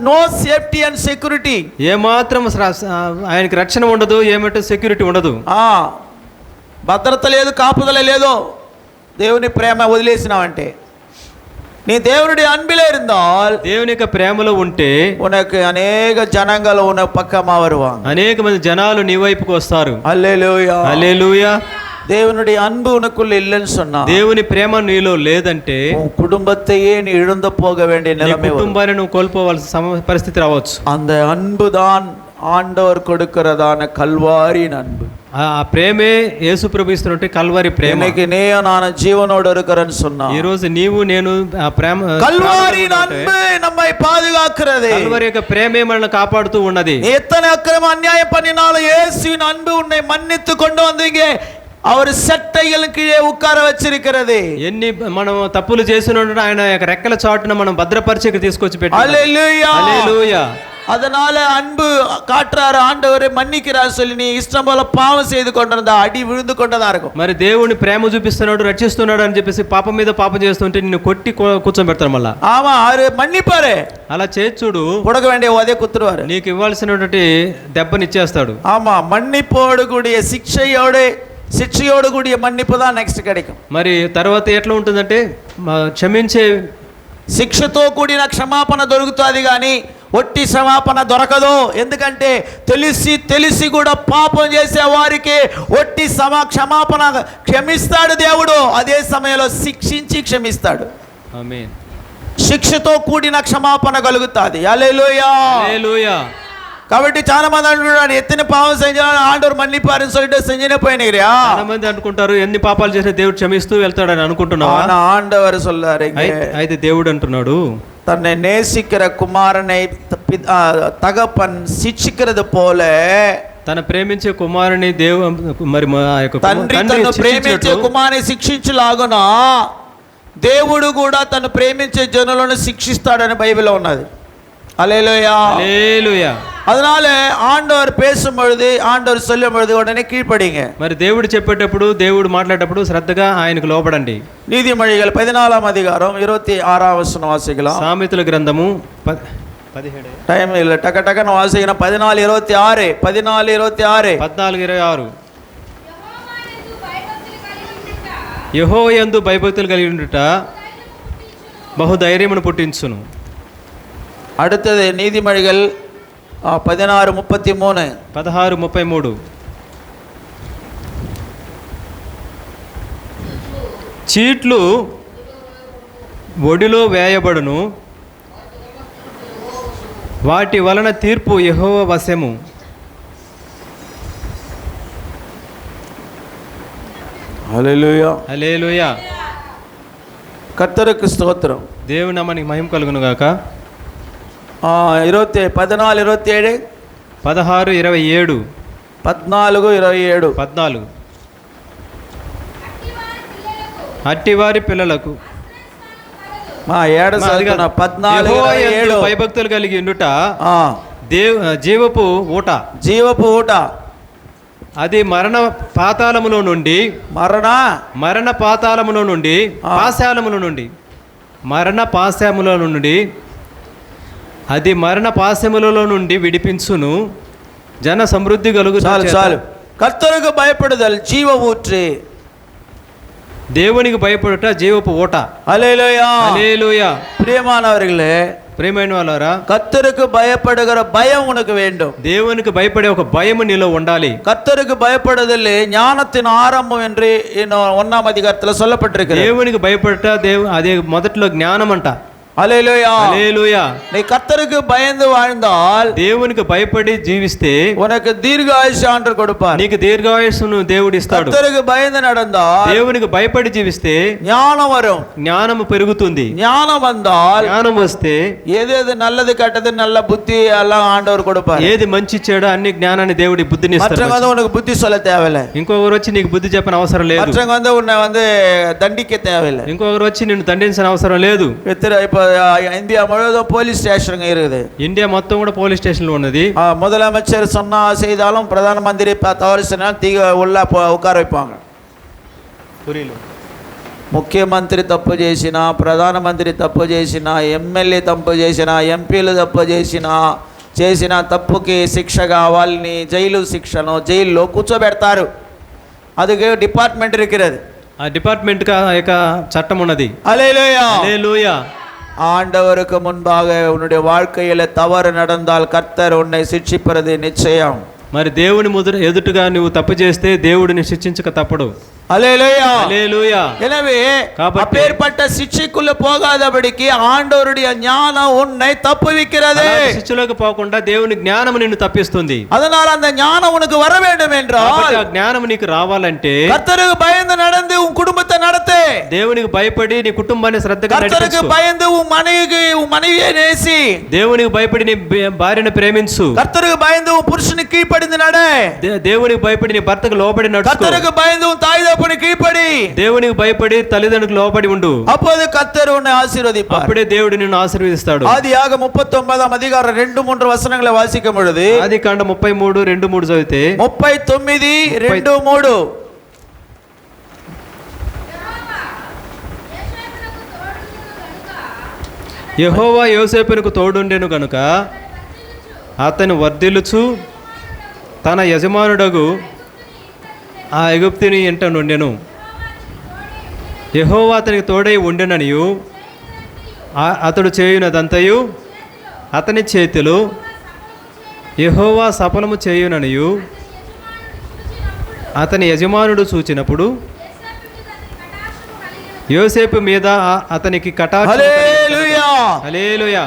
நோ సేఫ్టీ అండ్ సెక్యూరిటీ, ఏ మాత్రం ఆయనకి రక్షణ ఉండదు, ఏమంటే సెక్యూరిటీ ఉండదు, భద్రత లేదు, కాపుదల లేదు. దేవుని ప్రేమ వదిలేసినావంటే, நீ தேவனுடைய அன்பிலே இருந்தால், దేవుని యొక్క ప్రేమలో ఉంటే உனக்கு அநேக ஜனங்கள் உன பக்கமா வருவாங்க. అనేక మంది జనాలు నీ వైపుకు వస్తారు. హల్లెలూయా, హల్లెలూయా. தேவனுடைய அன்பு உனக்குள்ள இல்லைன்னு சொன்னா, దేవుని ప్రేమ నీలో లేదంటే உன் குடும்பத்தையே நீ இழந்து போக வேண்டிய நிலைமை, కుటుంబాన్ని నువ్వు కోల్పోవాల్సిన పరిస్థితి రావచ్చు. அந்த அன்பு தான் ஆண்டவர் கொடுக்கிறதான கல்வாரியின் அன்பு. ఆ ప్రేమే యేసు ప్రభు ఇస్తున్నట్టు కల్వరి ప్రేమ. இன்னைக்கு நீயும் நான் ஜீவனோடு இருக்கிறேன்னு சொன்னா, ఈ రోజు నీవు నేను ఆ ప్రేమ, கல்வாரியின் அன்பு நம்மை பாதுகாக்கிறது. కల్వరి యొక్క ప్రేమే మనల్ని కాపాడుతూ ఉన్నది. நீ எத்தனை அக்கிரம அநியாயம் பண்ணினாலும் இயேசுவின் அன்பு உன்னை மன்னித்து கொண்டு வந்தீங்க. அவர் சட்டைகள் கீழே உட்கார வச்சிருக்கிறது. ఎన్ని మనం తప్పులు చేసినా ఆయన యొక్క రెక్కల చాటున మనం భద్రపరిచి తీసుకొచ్చి పెట్టాడు. హల్లెలూయా, హల్లెలూయా. அதனால அன்பு காட்டுறாரு, ஆண்டவரை மன்னிக்கிறார் சொல்லி நீ இஷ்டம் போல பாவம் செய்து கொண்டிருந்தா அடி விழுந்து கொண்டதா இருக்கும். మరి దేవుని ప్రేమ చూపిస్తున్నాడు, రక్షిస్తున్నాడు అని చెప్పేసి పాపం మీద పాపం చేస్తుంటే నిన్ను కొట్టి కూర్చోబెడతారు మళ్ళా. ஆமா, அவரு மன்னிப்பாரு. అలా చేసి చూడు, கொடுக்க வேண்டிய உதவி குத்துருவாரு, నీకు ఇవ్వాల్సినటువంటి దెబ్బనిచ్చేస్తాడు. ஆமா, மன்னிப்போடு கூடிய శిక్షయోడు కూడియ మన్నిపు தான் నెక్స్ట్ கிடைக்கும். మరి తర్వాత ఎట్లా ఉంటుందంటే క్షమించే, శిక్షతో కూడిన క్షమాపణ దొరుకుతుంది కానీ ఒట్టి క్షమాపణ దొరకదు. ఎందుకంటే తెలిసి కూడా పాపం చేసే వారికి ఒట్టి క్షమాపణ క్షమిస్తాడు దేవుడు, అదే సమయంలో శిక్షించి క్షమిస్తాడు. ఆమేన్. శిక్షతో కూడిన క్షమాపణ కలుగుతుంది. హల్లెలూయా, హల్లెలూయా. కాబట్టి చాలా మంది అంటున్నారు, ఎత్తిన పాపం செஞ்சாலும் ஆண்டவர் மன்னிப்பாருன்னு சொல்லிட்டு செஞ்சுனே போயினீங்கயா. చాలా మంది అనుకుంటారు ఎన్ని పాపాలు చేసినా దేవుడు క్షమిస్తూ వెళ్తాడని అనుకుంటున్నావా? ஆனா ஆண்டவர் சொல்றாரு, అయితే దేవుడు అంటున్నాడు, தன்னை நேசிக்கிற குமாரனை தகப்பன் శిక్షిக்கிறது போல, తన ప్రేమించే కుమారుని మరి తండ్రి తను ప్రేమించే కుమారుని శిక్షించులాగున దేవుడు కూడా తను ప్రేమించే జనులను శిక్షిస్తాడని బైబిల్లో ఉన్నది. ஹல்லேலூயா, హల్లెలూయా. அதனால ஆண்டவர் பேசும்பொழுது, ஆண்டவர் சொல்லும் பொழுது உடனே கீழ்ப்படிங்க. మరి దేవుడు చెప్పేటప్పుడు, దేవుడు మాట్లాడేటప్పుడు శ్రద్ధగా ఆయనకు లోబడండి. நீதிமொழிகள் 14వ అధ్యాయం 26వ వచనం వాసిக்கலாம். సామెతల గ్రంథము 17 టైం இல்ல, டக்க டக்கன்னு வாசிக்கணும். 14:26 14:26 యెహోవాయందు భయభక్తులు కలిగి ఉండుట బహుధైర్యమును పుట్టించును. அடுத்தது நீதிமொழிகள் 16:33 చీట్లు ఒడిలో వేయబడును, వాటి వలన తీర్పు యెహోవా వశము. హల్లెలూయా, హల్లెలూయా. కర్తருக்கு స్తోత్రం. దేవుని నామానికి మహిమ కలుగును గాక. 14, 27, 16, 27, 14, 27. 14. అట్టివారి పిల్లలకు ఏడు 14, 27. భయభక్తులు కలిగి ఉండుట జీవపు ఊట. జీవపు ఊట అది మరణ పాతాళములో నుండి మరణ పాతాళములో నుండి పాశాలములో నుండి మరణ పాశములో నుండి అది మరణ పాశములలో నుండి విడిపించును. జన సమృద్ధి కలుగు. చాలు. కర్తருக்கு భయపడుదల్ జీవ ఊట్రే. దేవునికి భయపడుట జీవపు ఊట. హల్లెలూయా, హల్లెలూయా. பிரியமானவர்களே, ప్రియమైన వాళ్ళారా, கர்த்தருக்கு பயப்படுகிற பயம் உனக்கு வேண்டும். దేవునికి భయపడే ఒక భయం నీలో ఉండాలి. கர்த்தருக்கு பயப்படுதல் ஞானத்தின் ஆரம்பம் என்று 1ஆம் அதிகாரத்தில் சொல்லப்பட்டிருக்கிறது. దేవునికి భయపడట అదే మొదట్లో జ్ఞానం అంట. హల్లెలూయా, హల్లెలూయా. நீ கர்த்தருக்கு பயந்து வாழ்ந்தால், దేవునికి భయపడి జీవిస్తే உனக்கு தீர்காயுஷ் ஆண்டவர் கொடுப்பார். నీకు దీర్ఘాయుష్ను దేవుడు ఇస్తాడు. கர்த்தருக்கு பயந்து நடந்தால், దేవునికి భయపడి జీవిస్తే ஞானம் வரும். జ్ఞానం పెరుగుతుంది. ஞானம் வந்தால், జ్ఞానం వస్తే ఏది நல்லது கெட்டது நல்ல புத்தி எல்லாம் ஆண்டவர் கொடுப்பார். ఏది మంచి చెడు అన్ని జ్ఞానాన్ని దేవుడి బుద్ధిని ఇస్తాడు. மற்றவங்க வந்து உனக்கு புத்தி சொல்ல தேவையில்லை. ఇంకొకరు వచ్చి నీకు బుద్ధి చెప్పిన అవసరం లేదు. மற்றவங்க வந்து உன்னை வந்து தண்டிக்க தேவையில்லை. ఇంకొకరు వచ్చి నిన్ను దండించిన అవసరం లేదు. இப்போ இந்தியா முழுவதும் போலீஸ் ஸ்டேஷன் இருக்குது. ఇండియా మొత్తం కూడా పోలీస్ స్టేషన్లో ఉన్నది. முதலமைச்சர் சொன்னா செய்தாலும் பிரதான மந்திரி தவறு செய்தாலும் உள்ள உட்கார வைப்பாங்க. ముఖ్యమంత్రి తప్పు చేసినా, ప్రధానమంత్రి తప్పు చేసినా, ఎమ్మెల్యే తప్పు చేసినా, ఎంపీలు తప్పు చేసిన తప్పుకి శిక్షగా వాళ్ళని జైల్లో కూర్చోబెడతారు. அதுக்கு டிபார்ட்மெண்ட் இருக்கிறது. ఆ డిపార్ట్మెంట్ యొక్క చట్టం ఉన్నది. హల్లెలూయా, హల్లెలూయా. ஆண்டவருக்கு முன்பாக உன்னுடைய வாழ்க்கையில தவறு நடந்தால் கர்த்தர் உன்னை சிட்சிப்பது நிச்சயம். మరి దేవుని ఎదుటగా నువ్వు తప్పు చేస్తే దేవుడిని శిక్షించక తప్పడు. ஹல்லேலூயா, ஹல்லேலூயா. எனவே அப்பேற்பட்ட சிட்சைக்குள்ள போகாதபடிக்கு ஆண்டவருடைய ஞானம் உன்னை தப்புவிக்கிறது. శిక్షలోకి పోకుండా దేవుని జ్ఞానం నిన్ను తప్పిస్తుంది. அதனால அந்த ஞானம் உனக்கு வர வேண்டும் என்றால், ఆ జ్ఞానం నీకు రావాలంటే கர்த்தருக்கு பயந்து நடந்து உன் குடும்பத்தை நடத்து. దేవునికి భయపడి నీ కుటుంబాన్ని శ్రద్ధగా నడిపించు. கர்த்தருக்கு பயந்து உன் மனைவியை நேசி. దేవునికి భయపడి నీ భార్యను ప్రేమించు. கர்த்தருக்கு பயந்து உன் புருஷனுக்கு கீழ்ப்படிந்து நட. దేవునికి భయపడి నీ భర్తకు లోబడి నడుచు. கர்த்தருக்கு பயந்து உன் தாய் கீழ்ப்படி. దేవునికి భయపడి తల్లిదండ్రులకు లోబడి ఉండు. அப்போது கர்த்தர் உன்னை ஆசீர்வதிப்பார். అప్పుడే దేవుడు నిన్ను ఆశీర్వదిస్తాడు. ఆదియాగమం 39వ అధికారం 2-3 వచనங்களை వాసిக்கும் பொழுது, ఆదికాండం 33:2-3 చదివితే, 39:2-3, యెహోవా యోసేపునకు తోడుండెను గనుక అతను వర్ధిల్లుచు తన యజమానుడగు ఆ ఐగుప్తుని ఎంట నుండెను. యెహోవా అతనికి తోడై ఉండెననియు అతడు చేయునదంతయు అతని చేతిలో యెహోవా సఫలము చేయుననియు అతని యజమానుడు చూచినప్పుడు యోసేపు మీద అతనికి కటాక్షం. హల్లెలూయా, హల్లెలూయా.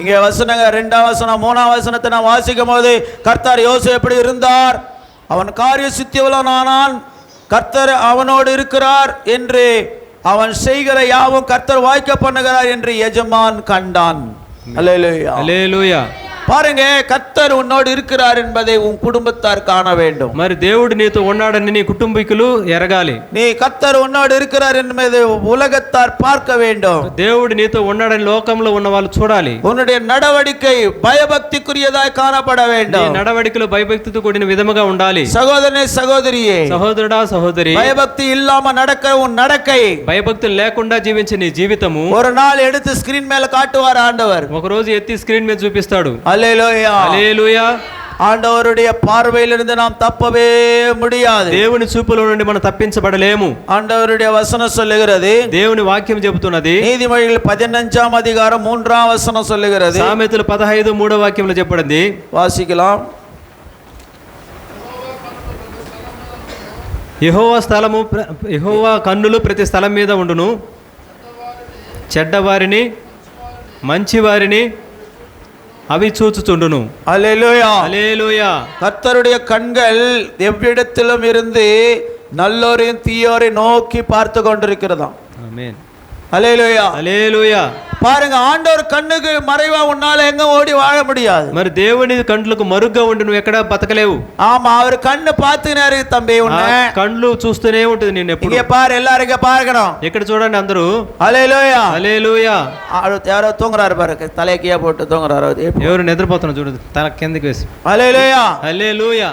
இங்கே வசனங்க 2ஆம் வசனம் 3ஆம் வசனத்தை நான் வாசிக்கும் போது, கர்த்தர் யோசேப்பு எப்படி இருந்தார், அவன் காரிய சித்தியுள்ளவனானான், கர்த்தர் அவனோடு இருக்கிறார் என்று, அவன் செய்கிற யாவும் கர்த்தர் வாய்க்க பண்ணுகிறார் என்று எஜமான் கண்டான். ஹல்லேலூயா, ஹல்லேலூயா. பாருங்க, கர்த்தர் உன்னோடு இருக்கிறார் என்பதை உன் குடும்பத்தார் காண வேண்டும். మరి దేవుడు నీతో ఉన్నాడని నీ కుటుంబీకులు ఎరగాలి. நீ கர்த்தர் உன்னோடு இருக்கிறார் என்பதை உலகத்தார் பார்க்க வேண்டும். దేవుడు నీతో ఉన్నాడని లోకంలో ఉన్న వాళ్ళు చూడాలి. உன்னுடைய நடவடிக்கை பயபக்திக்குரியதாய் காணப்பட வேண்டும். నీ నడవడికలో భయభక్తితో కూడిన విధముగా ఉండాలి. సహోదరనే సహోదరియే, సహోదరుడా సహోదరి, பயபக்தி இல்லாம நடக்கிற உன் நடக்கை, భయభక్తి లేకుండా జీవించే నీ జీవితము ஒரு நாள் எடுத்து ஸ்கிரீன் மேல காட்டுவார் ஆண்டவர். ఒక రోజు ఎత్తి స్క్రీన్ మీద చూపిస్తాడు. హల్లెలూయా, హల్లెలూయా. ஆண்டவருடைய பார்வையிலிருந்து நாம் தப்பவே முடியாது. దేవుని చూపులో నుండి మనం తప్పించబడలేము. ஆண்டவருடைய வசனம் சொல்லுகிறது, దేవుని వాక్యం చెబుతున్నది. நீதிமொழிகள் 15ஆம் அதிகாரம் 3ஆம் வசனம் சொல்லுகிறது. సామెతలు 15:3 వాక్యంలో చెప్పబడింది. வாசிக்கலாம். యెహోవా కన్నులు ప్రతి స్థలం మీద ఉండును, చెడ్డవారిని మంచివారిని అవి చూచుచుండును. ஹல்லேலூயா, హల్లెలూయా. கர்த்தருடைய கண்கள் எவ்விடத்திலும் இருந்து நல்லோரையும் தீயோரை நோக்கி பார்த்து கொண்டிருக்கிறதாம். ஆமென். ஹல்லேலூயா. హల్లెలూయా. பாருங்க, ஆண்டவர் கண்ணுக்கு மறைவா உன்னால எங்க ஓடி வாழ முடியாது. మరి దేవుని కండ్లకు మరుగ్గా ఉండి నువ్వు ఎక్కడ బతకలేవు. ஆமா, அவர் கண்ணு பாத்துனாரு தம்பி உன்னை. కళ్ళు చూస్తూనే ఉంటుంది నేను ఎప్పుడు. இங்க பாரு, எல்லாரும் இங்க பார்க்கணும். ఇక్కడ చూడండి అందరూ. హల్లేలూయా. హల్లెలూయా. யாரோ தூங்குறாரு பாரு, தலைக்கியா போட்டு தூங்குறாரு. ఎవరు నిద్రపోతున్నారు చూడు, తల కిందకి వేసి. హల్లేలూయా. హల్లెలూయా.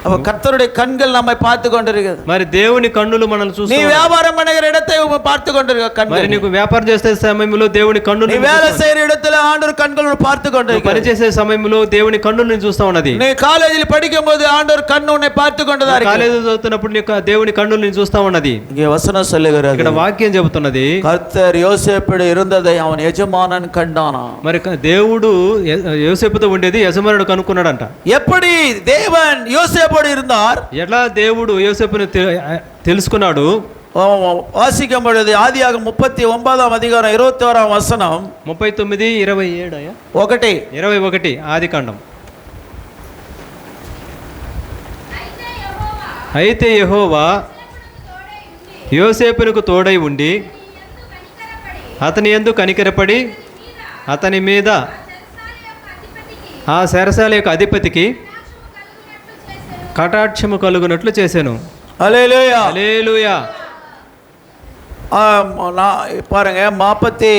அப்ப கர்த்தருடைய கண்கள் நம்மை பார்த்து கொண்டிருக்கிறது. మరి దేవుని కన్నులు మనల్ని நீ చూస్తున్నాయి. வியாபாரம் பண்ணுகிற இடத்தை பார்த்து கொண்டிருக்க கண்கள். మరి నీకు వ్యాపారం చేసే సమయంలో దేవుని కన్నులు, நீ வேலை செய்யற இடத்துல ஆண்டவர் கண்கள் பார்த்து கொண்டிருக்க. పని చేసే సమయంలో దేవుని కన్నులను చూస్తా ఉన్నది. நீ காலேஜில் படிக்கும்போது ஆண்டவர் கண்ணு உன்னை பார்த்து கொண்டதா இருக்கு. కాలేజీ చదువుతున్నప్పుడు నీకు దేవుని కన్నులను చూస్తా ఉన్నది. இங்கே வசனம் சொல்லுகிறது, ఇక్కడ వాక్యం చెబుతున్నది, கர்த்தர் யோசேப்போடு இருந்ததை அவன் எஜமானன் கண்டானா. మరి దేవుడు యోసేపుతో ఉండేది యజమానుడు కనుక్కున్నాడంట. எப்படி தேவன் யோசேப்போடு இருந்தார்? ఎట్లా దేవుడు యోసేపుని తెలుసుకున్నాడు? வாசிக்கும் பொழுது ஆதியாகமம் 39ஆம் அதிகாரம் 21ஆம் வசனம். 39, 27 21 ఆదికాండం. అయితే యెహోవా యోసేపునకు తోడై ఉండి అతని యందు కనికరపడి అతని మీద ఆ చెరసాల యొక్క అధిపతికి కటాక్షము కలుగునట్లు చేశాను. హల్లెలూయా. హల్లెలూయా. பாருங்க, 40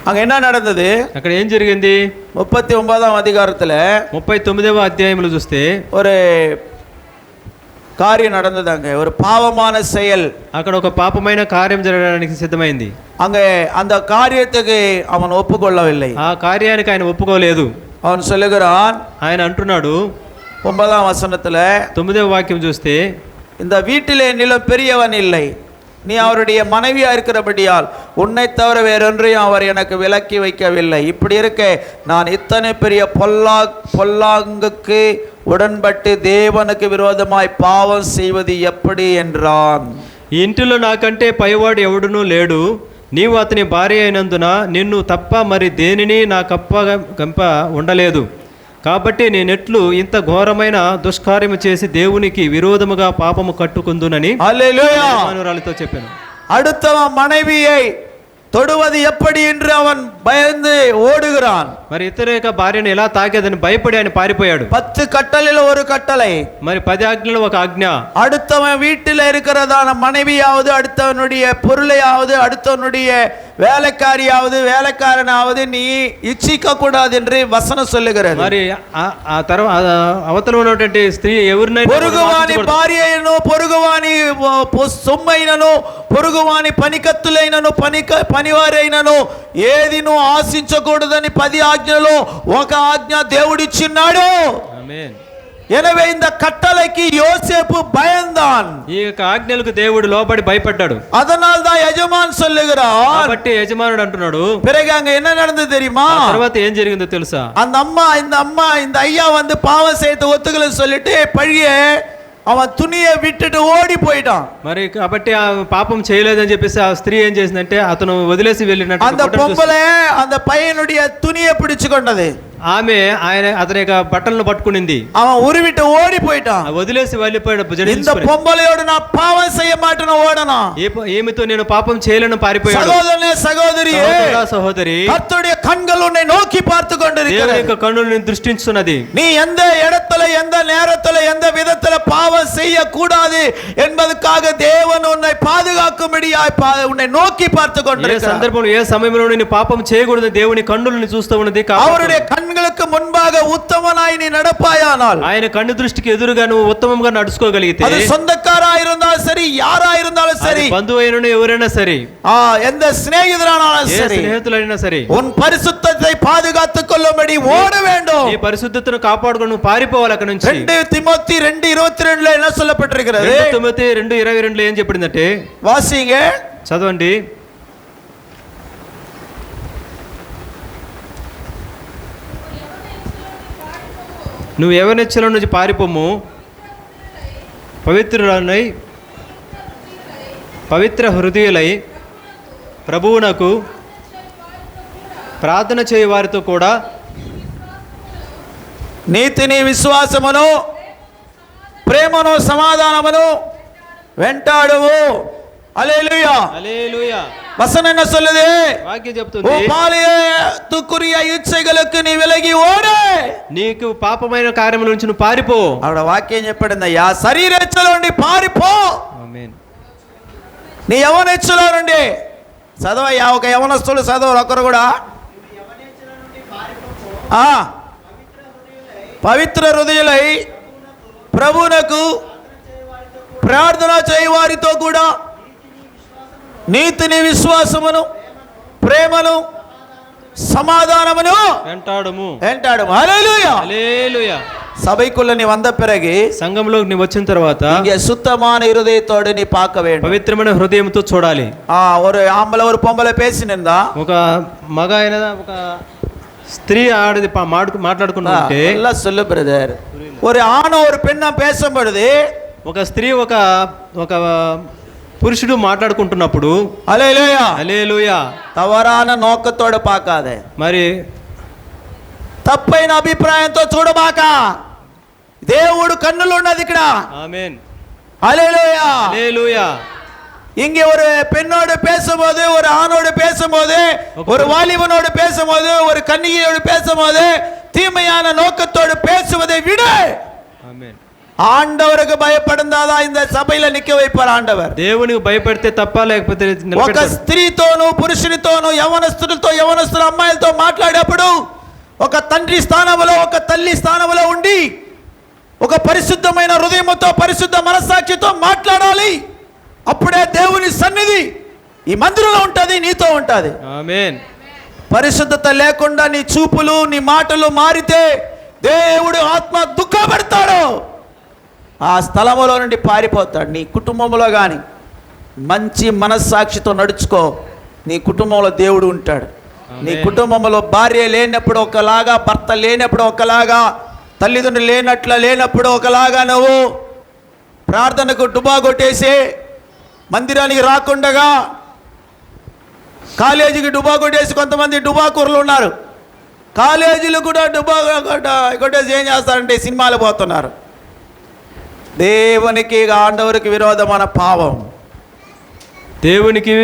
அங்க என்ன நடந்தது? అక్కడ ఏం జరిగింది? 39ஆம் அதிகாரத்துல 39వ అధ్యాయంలో చూస్తే ஒரு காரியம் நடந்தது. அங்க ஒரு பாவமான செயல், అక్కడ ఒక పాపమైన కార్యం జరగడానికి సిద్ధమైంది. அங்க அந்த காரியத்துக்கு அவன் ஒப்புக்கொள்ளவில்லை. ఆ కార్యానికి ఆయన ఒప్పుకోలేదు. அவன் சொல்லுகிறான், ఆయన అంటున్నాడు 9ஆம் வசனத்துல, 9వ వాక్యం చూస్తే, இந்த வீட்டிலே நிலம் பெரியவன் இல்லை, நீ அவருடைய மனைவியா இருக்கிறபடியால் உன்னை தவிர வேறொன்றையும் அவர் எனக்கு விலக்கி வைக்கவில்லை. இப்படி இருக்க நான் இத்தனை பெரிய பொல்லாங்குக்கு உடன்பட்டு தேவனுக்கு விரோதமாய் பாவம் செய்வது எப்படி என்றான். ఈ ఇంటిలో నాకంటే పైవాడు ఎవడునూ లేడు, నీవు అతని భార్య అయినందున నిన్ను తప్ప మరి దేనిని నా కంప ఉండలేదు. కాబట్టి నేనెట్లు ఇంత ఘోరమైన దుష్కార్యము చేసి దేవునికి విరోధముగా పాపము కట్టుకుందునని యజమానురాలితో చెప్పాను. அடுத்தவன் மனைவியை தொடுவது எப்படி என்று அவன் பயந்து ஓடுகிறான். మరి ఇతర యొక్క భార్యను ఎలా తాకేదని భయపడి ఆయన పారిపోయాడు. 10 கட்டளையில ஒரு கட்டளை, మరి 10 ఆజ్ఞలలో ఒక ఆజ్ఞ. அடுத்தவன் வீட்டில் இருக்கிறதான மனைவியாவது, அடுத்தவனுடைய பொருளையாவது, அடுத்தவனுடைய வேலைக்காரியாவது வேலைக்காரனாவது நீ இச்சிக்க கூடாது என்று வசனம் சொல்லுகிறது. మరి ఆ తర్వాత అవతల ఉన్నటువంటి స్త్రీ ఎవరినైనా పొరుగువాని భార్యను, పొరుగువాని సొమ్మైనను, పొరుగువాని పనికత్తులైనను, పనివారైనను ఏదిను ఆశించకూడదని 10 ఆజ్ఞలో ఒక ఆజ్ఞ దేవుడిచ్చిన్నాడు. ఆమేన్. எனவே இந்த கட்டளைக்கு யோசேப்பு பயந்தான். ఈ యొక్క ఆజ్ఞలకు దేవుడు లోబడి భయపడ్డాడు. அதனால் தான் எஜமான் சொல்லுகிறார். కాబట్టి యజమానుడు అంటున్నాడు. பிறகு அங்க என்ன நடந்தது தெரியுமா? తర్వాత ఏం జరిగిందో తెలుసా? அந்த அம்மா இந்த ஐயா வந்து பாவம் செய்து ஒத்துக்கல சொல்லிட்டு பழிய அவன் துணியை விட்டுட்டு ஓடி போயிட்டான். మరి కాబట్టి ఆ పాపం చేయలేదని చెప్పేసి ఆ స్త్రీ ఏం చేసిందంటే అతను వదిలేసి వెళ్ళినట్టు அந்த பொம்பளை அந்த பையனுடைய துணியை பிடிச்சு கொண்டது. ఆమె అతని యొక్క బట్టలను పట్టుకునింది. அவன் உருவிட்டு ஓடி போயிட்டான். వదిలేసి వెళ్ళిపోయాడు. இந்த பொம்பளையோடு நான் பாவம் செய்ய மாட்டேன்னு ஓடணும். ఏమితో నేను పాపం చేయలేను పారిపోయాడు. సహోదరనే సహోదరియే, సహోదరి, கர்த்தருடைய கண்கள் உன்னை நோக்கி பார்த்து கொண்டிருக்கிறது. దేవుని యొక్క కన్నులను దృష్టిస్తున్నది. நீ எந்த இடத்துல, எந்த நேரத்துல, எந்த விதத்துல பாவம் செய்ய கூடாது என்பதற்காக தேவன் உன்னை பாதுகாக்கும்படியாய் உன்னை நோக்கி பார்த்து கொண்டிருக்கிறார். ఏ సందర్భంలో ఏ సమయంలో నేను పాపం చేయకూడదు దేవుని కన్నులను చూస్తూ ఉన్నది. அவருடைய கண்களுக்கு முன்பாக உத்தமனாய் நீ நடப்பாயானால், ఆయన కన్ను దృష్టికి ఎదురుగా నువ్వు ఉత్తమంగా నడుచుకోగలిగితే, அது சொந்தக்காரா இருந்தாலும் சரி, யாரா இருந்தாலும் சரி, బంధువైనను ఎవరైనా సరే, எந்த சிநேகிதரானாலும் சரி, స్నేహితులైనా సరే, உன் பரிசுத்தத்தை பாதுகாத்துக் கொள்ளும்படி ஓட வேண்டும். ఈ పరిశుద్ధతను కాపాడుకొని నువ్వు పారిపోవాలి అక్కడ నుంచి. 2 తిమోతి 2:22 என்ன சொல்லப்பட்டிருக்கிறது? 2 తిమోతి 2:22 ఏం చెప్పిందంటే, வாசிங்க, చదవండి. నువ్వు ఎవరినిచ్చలో నుంచి పారిపోము, పవిత్ర హృదయులై ప్రభువునకు ప్రార్థన చేయ వారితో కూడా నీతిని, విశ్వాసమును, ప్రేమను, సమాధానమును வெண்டாடுவோ. அல்லேலூயா. హల్లెలూయా. வசனம் என்ன சொல்லுது? వాక్యం ஓ చెప్తుంది, பாலியத்துக்குரிய இச்சைகளுக்கு நீ விலகி ஓடு. నీకు పాపమైన కార్యముల నుంచి నువ్వు పారిపో. ఆవిడ వాక్యం చెప్పాడయ్యా, శరీరేచ్ఛలో నుండి పారిపో. ఆమేన్. నీ యవనేచ్ఛలో నుండి చదవయ్యా. ఒక యవనస్తులు చదవరు ఒకరు కూడా. పవిత్ర హృదయులై ప్రభువునకు ప్రార్థన చేయవారితో కూడా నీతిని, విశ్వాసమును, ప్రేమను, సమాధానమును వెంటాడుము. హల్లెలూయా. హల్లెలూయా. சபைக்குள்ள நீ வந்த பிறகு సంఘంలో నీ వచ్చిన తర్వాత இங்க சுத்தமான இருதயத்தோடு நீ பார்க்க வேண்டும். పవిత్రమైన హృదయంతో చూడాలి. ஒரு ஆம்பளை ஒரு பொம்பளை பேசினிருந்தா, ఒక మగ అయిన ఒక స్త్రీ ఆడది మాట్లాడుకుంటే, சொல்லு பிரதர், ஒரு ஆணோ ஒரு பெண்ணா பேசும் பொழுது, ఒక స్త్రీ ఒక పురుషుడు మాట్లాడుకుంటున్నప్పుడు హల్లెలూయా హల్లెలూయా తవరాన నోకతోడు పాకాదే, మరి తప్పైన అభిప్రాయంతో చూడబాక. దేవుడు కన్నులు ఉన్నది ఇక్కడ. ఆమేన్. హల్లెలూయా. హల్లెలూయా. இங்கே ஒரு பெண்ணோடு பேசும்போது, ஒரு ஆணோடு பேசும்போது, ஒரு வாலிபனோடு பேசும்போது, ஒரு கன்னிகையோடு பேசும்போது தீமையான நோக்கத்தோடு பேசுவதை விட ఆమేన్. ఆండవருக்கு భయపడిందాదా இந்த సభైల నిక్క వైపారు ఆండవర్. దేవునికి భయపడితే తప్ప, లేకపోతే ఒక స్త్రీతోనూ పురుషునితోనూ యవనస్తులతో యవనస్తుల అమ్మాయిలతో మాట్లాడేప్పుడు ఒక తండ్రి స్థానంలో, ఒక తల్లి స్థానంలో ఉండి ఒక పరిశుద్ధమైన హృదయంతో, పరిశుద్ధ మనస్సాక్షితో మాట్లాడాలి. అప్పుడే దేవుని సన్నిధి ఈ మందిరంలో ఉంటుంది, నీతో ఉంటుంది. ఆమేన్. పరిశుద్ధత లేకుండా నీ చూపులు, నీ మాటలు మారితే దేవుడు ఆత్మ దుఃఖపడతాడు. ఆ స్థలములో నుండి పారిపోతాడు. నీ కుటుంబంలో కానీ మంచి మనస్సాక్షితో నడుచుకో, నీ కుటుంబంలో దేవుడు ఉంటాడు. నీ కుటుంబంలో భార్య లేనప్పుడు ఒకలాగా, భర్త లేనప్పుడు ఒకలాగా, తల్లిదండ్రులు లేనప్పుడు ఒకలాగా, నువ్వు ప్రార్థనకు డుబా కొట్టేసి మందిరానికి రాకుండగా కాలేజీకి డుబా కొట్టేసి కొంతమంది డుబాకూరలు ఉన్నారు. కాలేజీలు కూడా డుబా కొట్టేసి ఏం చేస్తారంటే సినిమాలు పోతున్నారు. దేవునికి ఆండవరికి విరోధమైన పాపం, దేవునికి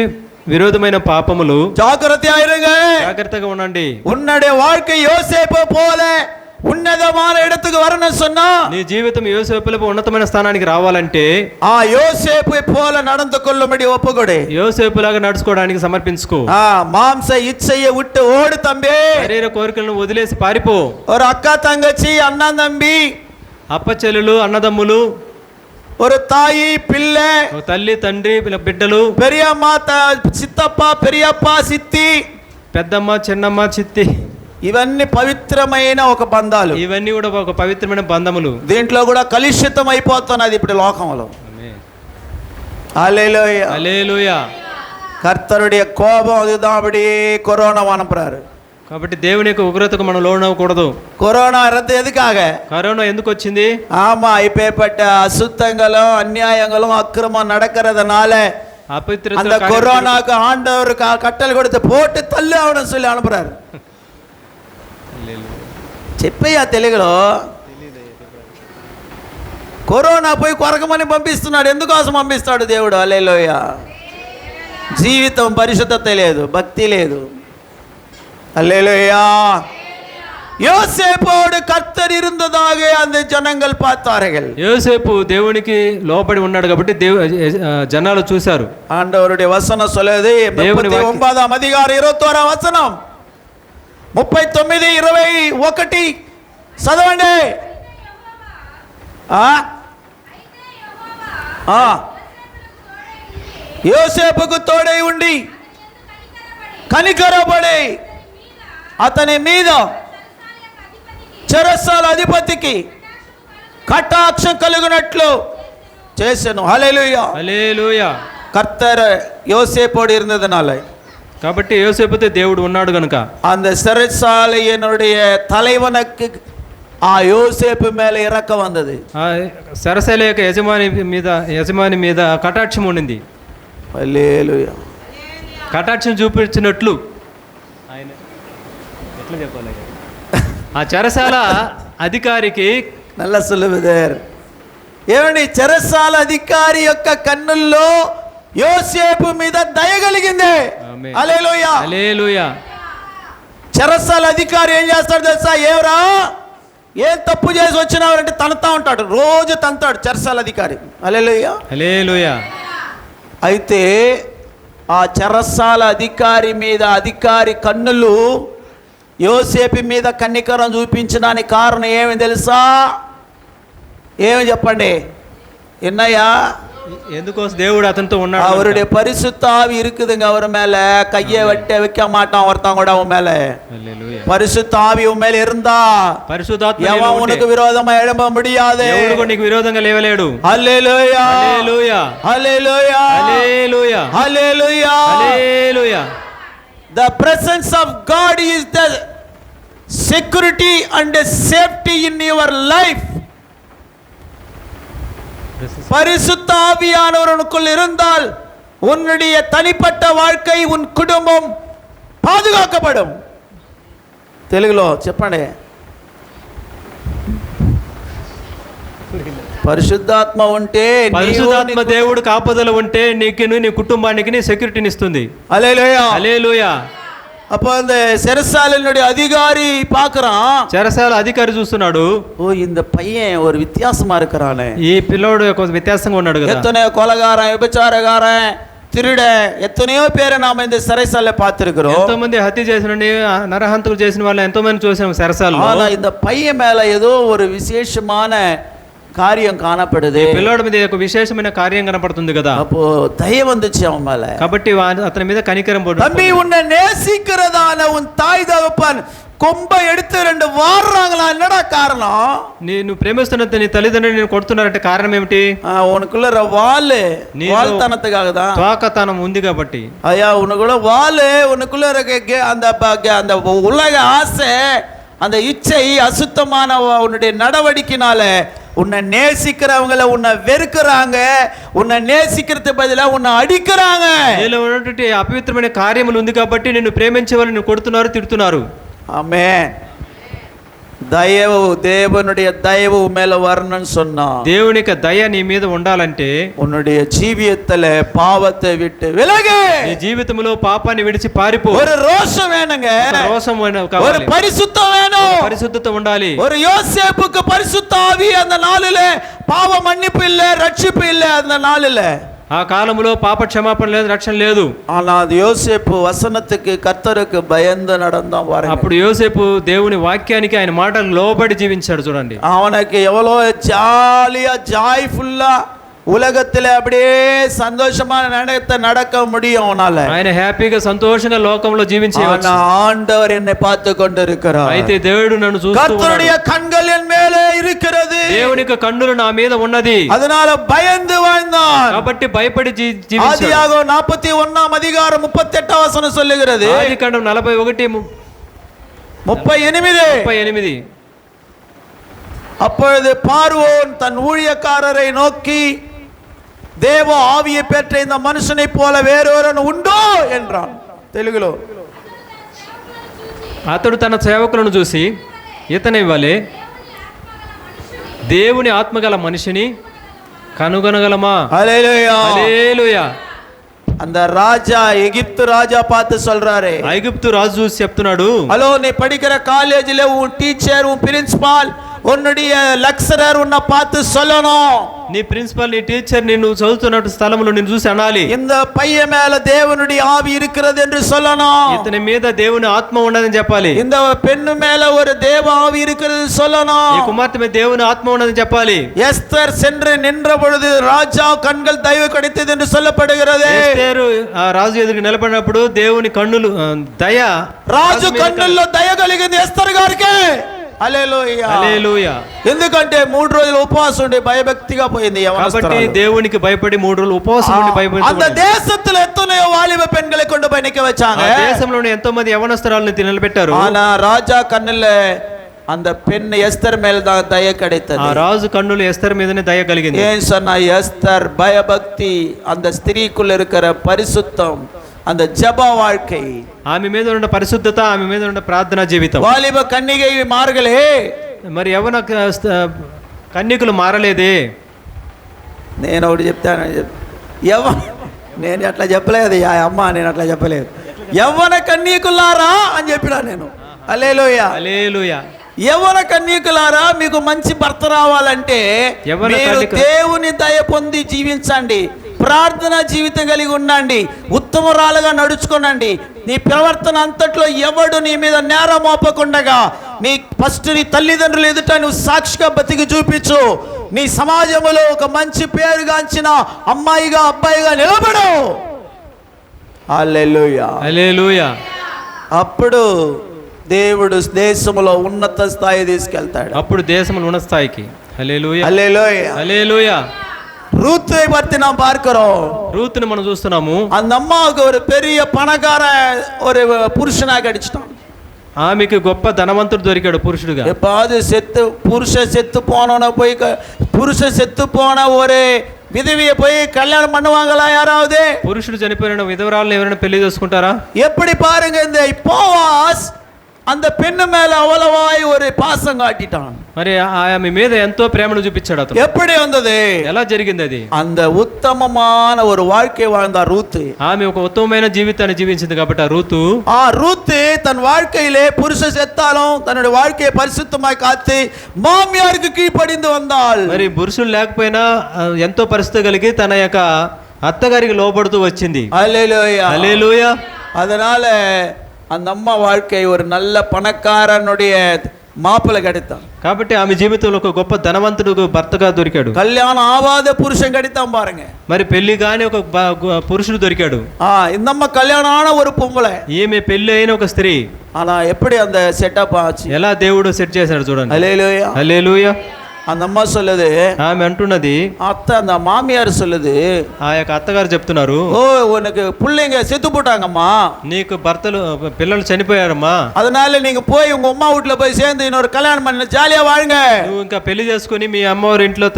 విరోధమైన పాపములు. జాగ్రత్తగా ఉండండి. உன்னுடைய வாழ்க்கை யோசேப்பு போல ఉన్నతమైన இடத்துக்கு வரணும் சொன்னா, నీ జీవితం యోసేపులకు ఉన్నతమైన స్థానానికి రావాలంటే ఆ యోసేపు పోల நடந்து கொள்ளும்படி ஒப்புకొடு. యోసేపులాగా నడుచుకోవడానికి సమర్పించుకో. మాంస ఇచ్చయ్య విட்டு ఓడు తంబి. శరీర కోరికలను వదిలేసి పారిపో. ஒரு అక్క తంగచి, అన్న తంబి, అప్పచెల్లెలు, అన్నదమ్ములు, ஒரு தாயி పిల్లె, తల్లి తండ్రి, బిడ్డలు, పెరియమ్మ, చిత్తప్ప, పెరియప్ప, సిత్తి, పెద్దమ్మ, చిన్నమ్మ, చిత్తి, ఇవన్నీ పవిత్రమైన ఒక బంధాలు. ఇవన్నీ కూడా ఒక పవిత్రమైన బంధములు. దీంట్లో కూడా కలుషితం అయిపోతున్నది ఇప్పుడు లోకంలో. హల్లెలూయా. హల్లెలూయా. కర్తరుடைய కోపం அதுதான் அப்படியே கொரோனா அனுப்புறாரு. కాబట్టి దేవుని యొక్క ఉగ్రతకు మనం లోనవ్వకూడదు. கொரோனா வரது எதுக்காக? కరోనా ఎందుకు వచ్చింది? ஆமா, இப்பேற்பட்ட அசுத்தங்களும் அநியாயங்களும் அக்கிரமம் நடக்கிறதுனால அந்த கொரோனாக்கு ஆண்டவர் கட்டளை கொடுத்து போட்டு தள்ளு அவனை சொல்லி அனுப்புறாரு. చెప్పయ్యా తెలుగులో. కరోనా పోయి కొరకమని పంపిస్తున్నాడు. ఎందుకోసం పంపిస్తాడు దేవుడు? హల్లెలూయా. జీవితం పరిశుద్ధత లేదు, భక్తి లేదు. హల్లెలూయా. யோசேப்போடு கர்த்தர் இருந்ததாக அந்த ஜனங்கள் பார்த்தார்கள். யோசேப்பு దేవునికి లోబడి ఉన్నాడు కాబట్టి జనాలు చూశారు. ஆண்டவருடைய வசனம் சொல்லுது, 39ஆம் அதிகாரம் 21ஆம் வசனம், 39:21 చదవండి. యోసేపుకు తోడై ఉండి కనికరపడి అతని మీద చెరసాల అధిపతికి కటాక్షం కలుగునట్లు చేసెను. హల్లెలూయా. హల్లెలూయా. కర్తర్ யோசேப்போடு இருந்ததனால, కాబట్టి యోసేపుతో దేవుడు ఉన్నాడు గనుక அந்த சிறைச்சாலையினுடைய தலைவனுக்கு ఆ యోసేపు மேல ఇరక్క వందది. ఆ సరసాల యొక్క యజమాని మీద కటాక్షం ఉండింది. హల్లెలూయా. కటాక్షం చూపించినట్లు ఆయన ఎట్లా చెప్పాలి, ఆ చెరసాల అధికారికి நல்ல சொல்லுவதர் ఏమండి, చెరసాల అధికారి యొక్క కన్నుల్లో యోసేపు మీద దయ కలిగింది. ఆమేన్. హల్లెలూయా. హల్లెలూయా. చెరసాల అధికారి ఏం చేస్తాడు తెలుసా? ఏవరా ఏం తప్పు చేసి వచ్చినావంటే తనతా ఉంటాడు, రోజు తంతాడు చెరసాల అధికారి. హల్లెలూయా. హల్లెలూయా. అయితే ఆ చెరసాల అధికారి కన్నులు యోసేపు మీద కన్నికరం చూపించడానికి కారణం ఏమి తెలుసా? ఏమి చెప్పండి என்னையா? ఎందుకోసం దేవుడు అతనితో ఉన్నాడు. அவருடைய பரிசுத்த ஆவி இருக்குதுங்க அவர் மேல. கையை வைக்க மாட்டான் ஒருத்தன் கூட அவன் மேல. பரிசுத்த ஆவி உன் மேல இருந்தா పరిశుద్ధాత్మ எவன் உனக்கு விரோதமா எழும்ப முடியாது. ఎవడు నీకు విరోధంగా లేవలేడు. హల్లెలూయా. హల్లెలూయా. హల్లెలూయా. హల్లెలూయా. హల్లెలూయా. హల్లెలూయా. The presence of God is the security and safety in your life. பரிசுத்த ஆவியானவர் உனக்குள் இருந்தால் உன்னுடைய தனிப்பட்ட வாழ்க்கை, உன் குடும்பம் பாதுகாக்கப்படும். తెలుగులో చెప్పండి. పరిశుద్ధాత్మ ఉంటే, పరిశుద్ధాత్మ దేవుడు కాపుదల ఉంటే నీకు నీ కుటుంబానికి సెక్యూరిటీని ఇస్తుంది. హల్లెలూయా. హల్లెలూయా. அப்போ அந்த செரசாலினுடைய அதிகாரி பார்க்கறான். చెరసాల అధికారి చూస్తున్నాడు, ஓ இந்த பையன் ஒரு வித்தியாசமா இருக்கறானே. ఈ పిల్లోడు ఒక వ్యత్యాసంగా ఉన్నాడు కదా. எத்தனை கொலைகாரன், விபச்சாரகாரன், திருட, எத்தனையோ பேரை நாம இந்த சிறைசாலை பார்த்திருக்கிறோம். ఎంతో మంది హత్య చేసిన నరహంతకులు చేసిన వాళ్ళు ఎంతో మంది చూసాం చెరసాలలో. ஆனா இந்த பையன் மேல ஏதோ ஒரு விசேஷமான காரியம் காணப்படுது. పిల్లోడి మీద ఒక విశేషమైన కార్యం కనపడుతుంది కదా. அப்போ దయ வந்துச்சு அவன் மேல. కాబట్టి అతని మీద కనికరం పడు. தம்பி, உன்னை நேசிக்கிறதான உன் தாய் தகப்பன் கொம்ப எடுத்து ரெண்டு வாடுறாங்களா? என்னடா காரணம்? నువ్వు ప్రేమిస్తున్న నీ తల్లిదండ్రులు నేను కొడుతున్నారంటే కారణం ఏమిటి? உனக்குள்ள வாழ்த்தனத்துக்காக தான். తోకతనం ఉంది కాబట్టి. ஐயா, உனக்குள்ள வாழு, உனக்குள்ள இருக்க அந்த உலக ஆசை, அந்த இச்சை, அசுத்தமான உன்னுடைய நடவடிக்கைனால உன்னை நேசிக்கிறவங்களை உன்னை வெறுக்கிறாங்க. உன்னை நேசிக்கிறது பதிலா உன்னை அடிக்கிறாங்க. నీలో ఉన్నటువంటి అపవిత్రమైన కార్యములు ఉంది కాబట్టి నిన్ను ప్రేమించే వాళ్ళు నిన్ను కొడుతున్నారు, తిడుతున్నారు. ஆமென். దయవు, దేవునుடைய దయవు மேல வரணும்னு சொன்னா, దేవునికి దయ నీ మీద ఉండాలంటే உன்னுடைய ஜீவியத்துல பாவத்தை விட்டு விலகு. నీ జీవితంలో పాపాన్ని విడిచి పారిపో. ஒரு ரோஷம் வேணுங்க, రోషం ஒரு కావాలి, பரிசுத்தம் வேணும், పరిశుద్ధత ఉండాలి. ஒரு யோசேப்புக்கு பரிசுத்த ஆவி அந்த நாளில பாவ மன்னிப்பு இல்ல, ரட்சிப்பு இல்ல. அந்த நாளில ఆ కాలంలో పాప క్షమాపణ లేదు, రక్షణ లేదు. ஆனா அது யோசேப்பு வசனத்துக்கு, கர்த்தருக்கு பயந்து நடந்தான் பாருங்க. అప్పుడు యోసేపు దేవుని వాక్యానికి, ఆయన మాటలకు లోబడి జీవించాడు. చూడండి, அவனுக்கு எவ்வளவு ஜாலியா, ஜாய்ஃபுல்லா உலகத்துல அப்படியே சந்தோஷமா நடக்க முடியும் அவனால. ఆయన హ్యాపీగా సంతోషంగా లోకంలో జీవించేవాడు. ஆண்டவர் என்னை பார்த்து கொண்டிருக்கிறார். అయితే దేవుడు నన్ను చూస్తూ ఉన్నాడు. கர்த்தருடைய கண்கள் என் மேலே இருக்கிறது. దేవుని యొక్క కన్నులు నా మీద ఉన్నది. அதனால பயந்து வாழ்ந்தான். కాబట్టి భయపడి జీవించాడు. ஆதியாகமம் 41ஆம் அதிகாரம் 38ஆம் வசனம் சொல்லுகிறது. ఆదికాండం 41:38. அப்பொழுது பார்வோன் தன் ஊழியக்காரரை நோக்கி, தேவ ஆவியை பெற்ற இந்த மனுஷனை போல வேறொருவன் உண்டோ என்றான். తెలుగులో, అతడు తన సేవకులను చూసి, ఇతని వలె దేవుని ఆత్మగల మనిషిని కనుగొనగలమా? హల్లెలూయా. హల్లెలూయా. அந்த ராஜா, எகிப்து ராஜா பார்த்து சொல்றாரு. ఐగుప్తు రాజు చూసి చెప్తున్నాడు, ஹலோ, நீ படிக்கிற காலேஜ்ல உன் டீச்சர், உன் பிரின்சிபால், உன்னுடைய லெக்சரர் உன்னை பார்த்து சொல்லணும். నీ ప్రిన్సిపల్, నీ టీచర్ నిన్ను చదువుతున్నట్టు స్థలంలో నిన్ను చూసి అనాలి, இந்த பையன் மேல தேவனுடைய ஆவி இருக்கிறது என்று சொல்லணும். ఇతని మీద దేవుని ఆత్మ ఉన్నదని చెప్పాలి. இந்த பெண்ணு மேல ஒரு தேவ ஆவி இருக்கிறது சொல்லணும். ఈ కుమార్తె మీద దేవుని ఆత్మ ఉన్నదని చెప్పాలి. எஸ்தர் சென்று நின்ற பொழுது ராஜா கண்கள் தயவு கிடைத்தது என்று சொல்லப்படுகிறது. ఎస్తేరు ఆ రాజు ఎదురు నిలబడినప్పుడు దేవుని కన్నులు దయ, రాజు కన్నుల్లో దయ కలిగింది ఎస్తర్ గారికి. హల్లెలూయా. హల్లెలూయా. ఎందుకంటే 3 రోజులు ఉపవాసం ఉండి భయభక్తిగా పోయింది. కాబట్టి దేవునికి భయపడి 3 రోజులు ఉపవాసం ఉండి భయపడి, அந்த தேசத்துல எத்தனையோ வாலிப பெண்களை கொண்டு போய் நிக்க வச்சாங்க. దేశంలోని ఎంతో మంది యవనస్తురాలను నిలబెట్టారు. ஆனா ராஜா கண்ணுல அந்த பெண் எஸ்தர் மேல தான் దయ கிடைத்தது. ఆ రాజు కన్నులు ఎస్తర్ మీదనే దయ కలిగింది. ஏன் சொன்னா, எஸ்தர் பயபக்தி, அந்த ஸ்திரீக்குள்ள இருக்கிற பரிசுத்தம், அந்த ஜெப வாழ்க்கை, ఆమె మీద ఉన్న పరిశుద్ధత, ఆమె మీద ఉన్న ప్రార్థనా జీవితం. వాలిబ కన్నికై మారగలే, మరి యవన కన్యకులు మారలేదే. నేను ఒకటి చెప్తాను, నేను అట్లా చెప్పలేదు అమ్మ, నేను అట్లా చెప్పలేదు. యవ్వన కన్యకులారా అని చెప్పినా నేను. హల్లెలూయా, హల్లెలూయా. యవ్వన కన్యకులారా, మీకు మంచి భర్త రావాలంటే మీరు దేవుని దయ పొంది జీవించండి, ప్రార్థన జీవితం కలిగి ఉండండి, ఉత్తమరాలుగా నడుచుకోనండి. నీ ప్రవర్తన అంతట్లో ఎవడు నీ మీద నేరం మోపకుండగా ఫస్ట్ నీ తల్లిదండ్రులు ఎదుట నువ్వు సాక్షిగా బతికి చూపించు. నీ సమాజంలో ఒక మంచి పేరుగాంచిన అమ్మాయిగా అబ్బాయిగా నిలబడు. హల్లెలూయా, హల్లెలూయా. అప్పుడు దేవుడు దేశంలో ఉన్నత స్థాయి తీసుకెళ్తాడు. అప్పుడు దేశంలో ఉన్నత స్థాయికి. హల్లెలూయా, హల్లెలూయా, హల్లెలూయా. ரூத்தை பத்தி நாம் பார்க்கிறோம். ரூத்னு మనం చూస్తున్నాము. அந்த அம்மாவுக்கு ஒரு பெரிய பணக்கார ஒரு புருஷனாக அடிச்சிட்டான். ఆమెకి గొప్ప ధనవంతుడు దొరికాడు పురుషుడుగా. ఎప్పుడు புருஷன் செத்து போன ஒரு விதவியை போய் கல்யாணம் பண்ணுவாங்களா யாராவது? పురుషుడు చనిపోయిన విధవరాలను ఎవరైనా పెళ్లి చేసుకుంటారా? எப்படி பாருங்க, இந்த போவாஸ் அந்த பெண்ணு மேல அவ்வளவாய் ஒரு பாசம் காட்டிட்டான். మరి ఆమె మీద ఎంతో ప్రేమను చూపించాడు అతను. எப்படி வந்தது? ఎలా జరిగింది అది? அந்த உத்தமமான ஒரு வாழ்க்கை வாழ்ந்த ரூத். ఆమె ఒక ఉత్తమమైన జీవితాన్ని జీవించింది కాబట్టి ఆ రూత్ தன் வாழ்க்கையிலே புருஷன் செத்தாலும் தன்னுடைய வாழ்க்கையை பரிசுத்தமாய் காத்து மாமியாருக்கு கீழ்ப்படிந்து வந்தாள். మరి పురుషుడు లేకపోయినా ఎంతో పరిస్థితి కలిగి తన యొక్క అత్తగారికి లోబడుతూ వచ్చింది. హల్లెలూయా, హల్లెలూయా. அதனால அந்த அம்மா வாழ்க்கை ஒரு நல்ல பணக்காரனுடைய மாப்பிள்ளை கிடைத்தான். కాబట్టి ఆమె జీవితంలో ఒక గొప్ప ధనవంతుడు భర్తగా దొరికాడు. కళ్యాణం ఆవాద పురుషన్ கிடைத்தான் பாருங்க. మరి పెళ్లి కాని ఒక పురుషుడు దొరికాడు. இந்த அம்மா கல்யாணம் ஆன ஒரு பொம்பளை, ఈమె పెళ్లి అయిన ఒక స్త్రీ. ஆனா எப்படி அந்த செட்டப் ஆச்சு? ఎలా దేవుడు సెట్ చేశాడు చూడండి. హల్లెలూయా, హల్లెలూయా. அந்த అమ్మ சொல்லுது, ఆమె అంటున్నది, அத்தை அந்த மாமியார் சொல்லுது, ఆ యొక్క అత్తగారు చెప్తున్నారు, ఓ உனக்கு பிள்ளைங்க செத்து போட்டாங்கம்மா, నీకు భర్తలు పిల్లలు చనిపోయారమ్మా, அதனால நீங்க போய் உங்க அம்மா வீட்டுல போய் சேர்ந்து இன்னொரு కళ్యాణం பண்ணி జాలియా వాడుங்க, నువ్వు ఇంకా పెళ్లి చేసుకుని మీ అమ్మవారి ఇంట్లో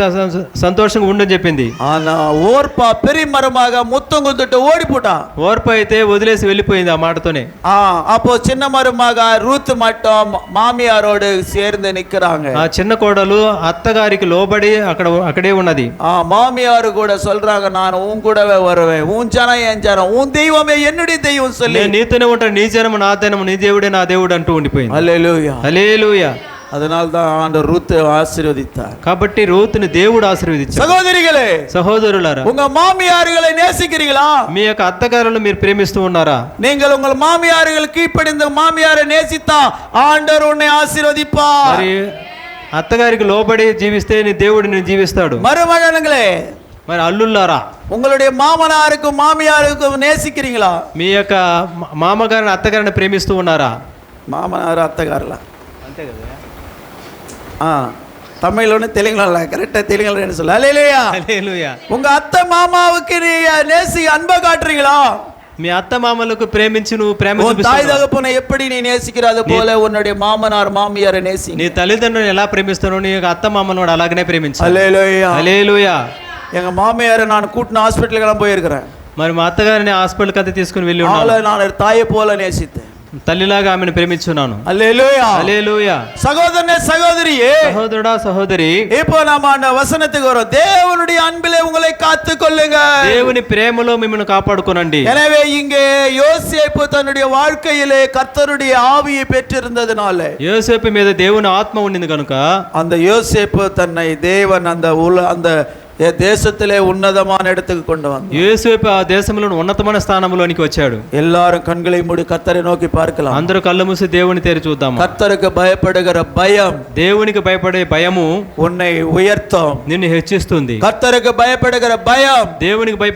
సంతోషంగా ఉండని చెప్పింది. ஆனா ஓர்பா பெரிய மரமாக முத்தம் கொடுத்துட்டு ஓடி போட்டா. ఓర్ప అయితే వదిలేసి వెళ్ళిపోయింది ఆ మాటతోనే. அப்போ சின்ன மருமக ரூத் மட்டும் மாமியாரோடு சேர்ந்து நிக்கிறாங்க. ఆ చిన్న కోడలు అత్తగారికి లోబడి అక్కడే ఉన్నది. மாமியாரு கூட சொல்றாங்க, நான் உன் கூடவே வருவேன், உன் ஜனம் என் ஜனம், உன் தெய்வமே என்னுடைய தெய்வம் சொல்லி, నేను నీతోనే ఉంటాను, నీ జనము నా జనము, నీ దేవుడే నా దేవుడు అంటూ ఉండిపోయింది. హల్లెలూయా, హల్లెలూయా. அதனால தான் ஆண்டவர் ரூத்தை ஆசீர்வதித்தார். కాబట్టి రూతుని దేవుడు ఆశీర్వదించాడు. సహోదరిகளே, సహోదరులారా, உங்க மாமியார்களை நேசிக்கிறீங்களா? మీ యొక్క అత్తగారులను మీరు ప్రేమిస్తూ ఉన్నారా? நீங்கள் உங்கள் மாமியார்கள் கீழ்ப்படிந்து மாமியாரை நேசித்தா ஆண்டவர் உன்னை ஆசீர்வதிப்பார். మరి అత్తగారికి లోబడి జీవిస్తే నీ దేవుడు నిన్ను జీవిస్తాడు. మరుమగనుங்களே, మరి అల్లుల్లారా, உங்களுடைய மாமனாருக்கும் மாமியாருக்கும் நேசிக்கிறீங்களா? మీ యొక్క మామగారిని అత్తగారిని ప్రేమిస్తూ ఉన్నారా? మామనారు అత్తగారులా అంతే కదా. தமிழ்லன்னு தெலுங்குல கரெக்டா தெலுங்குல சொல்ல. ஹல்லேலூயா, హల్లెలూయా. உங்க அத்தை மாமாவுக்கு நீ நேசி அன்பை காட்டுறீங்களா? మీ అత్త మామలకు ప్రేమించి నువ్వు ప్రేమ చూపిస్తావు. தாய் தகப்பனை எப்படி நீ நேசிக்கிறாத போல உன்னுடைய மாமனார் மாமியாரை நேசி. నీ తల్లిదండ్రులను ఎలా ప్రేమిస్తానో నీ యొక్క అత్త మామను కూడా అలాగనే ప్రేమించాలి. హల్లెలూయా, హల్లెలూయా. எங்க மாமியாரை நான் கூட்டின ஹாஸ்பிட்டலுக்கு போயிருக்கிறேன். మరి మా అత్తగారిని హాస్పిటల్కి అయితే తీసుకుని వెళ్ళి ఉన్నాను. நான் தாயை போல நேசித்தேன், తల్లిలాగా ఆమెను ప్రేమించున్నాను. హల్లెలూయా, హల్లెలూయా. சகோதரனே சகோதரியே, సహోదరుడా సహోదరి, இப்போ நாம அந்த வசனத்துக்கு வரோம். தேவனுடைய அன்பிலே உங்களை காத்துக் கொள்ளுங்க, దేవుని ప్రేమలో మిమ్మల్ని కాపాడుకోనండి. எனவே இங்கே யோசேப்பு தன்னுடைய வாழ்க்கையிலே கர்த்தருடைய ஆவியை பெற்றிருந்ததனால, యోసేపు మీద దేవుని ఆత్మ ఉండింది కనుక, அந்த யோசேப்பு தன்னை தேவன் அந்த தேசத்திலே ఉన్నతமான இடத்துக்கு கொண்டு வந்தார். యోసేపు ఆ దేశంలో ఉన్నతమైన స్థానంలోనికి వచ్చాడు. எல்லாரும் கண்களை மூடி கர்த்தரை நோக்கி பார்க்கலாம். అందరూ కళ్ళు మూసి దేవుని తెరి చూద్దాం. கர்த்தருக்கு பயப்படுகிற பயம், దేవునికి భయపడే భయము உன்னை உயர்த்தும், నిన్ను హెచ్చిస్తుంది. கர்த்தருக்கு பயப்படுகிற பயம் దేవునికి భయపడే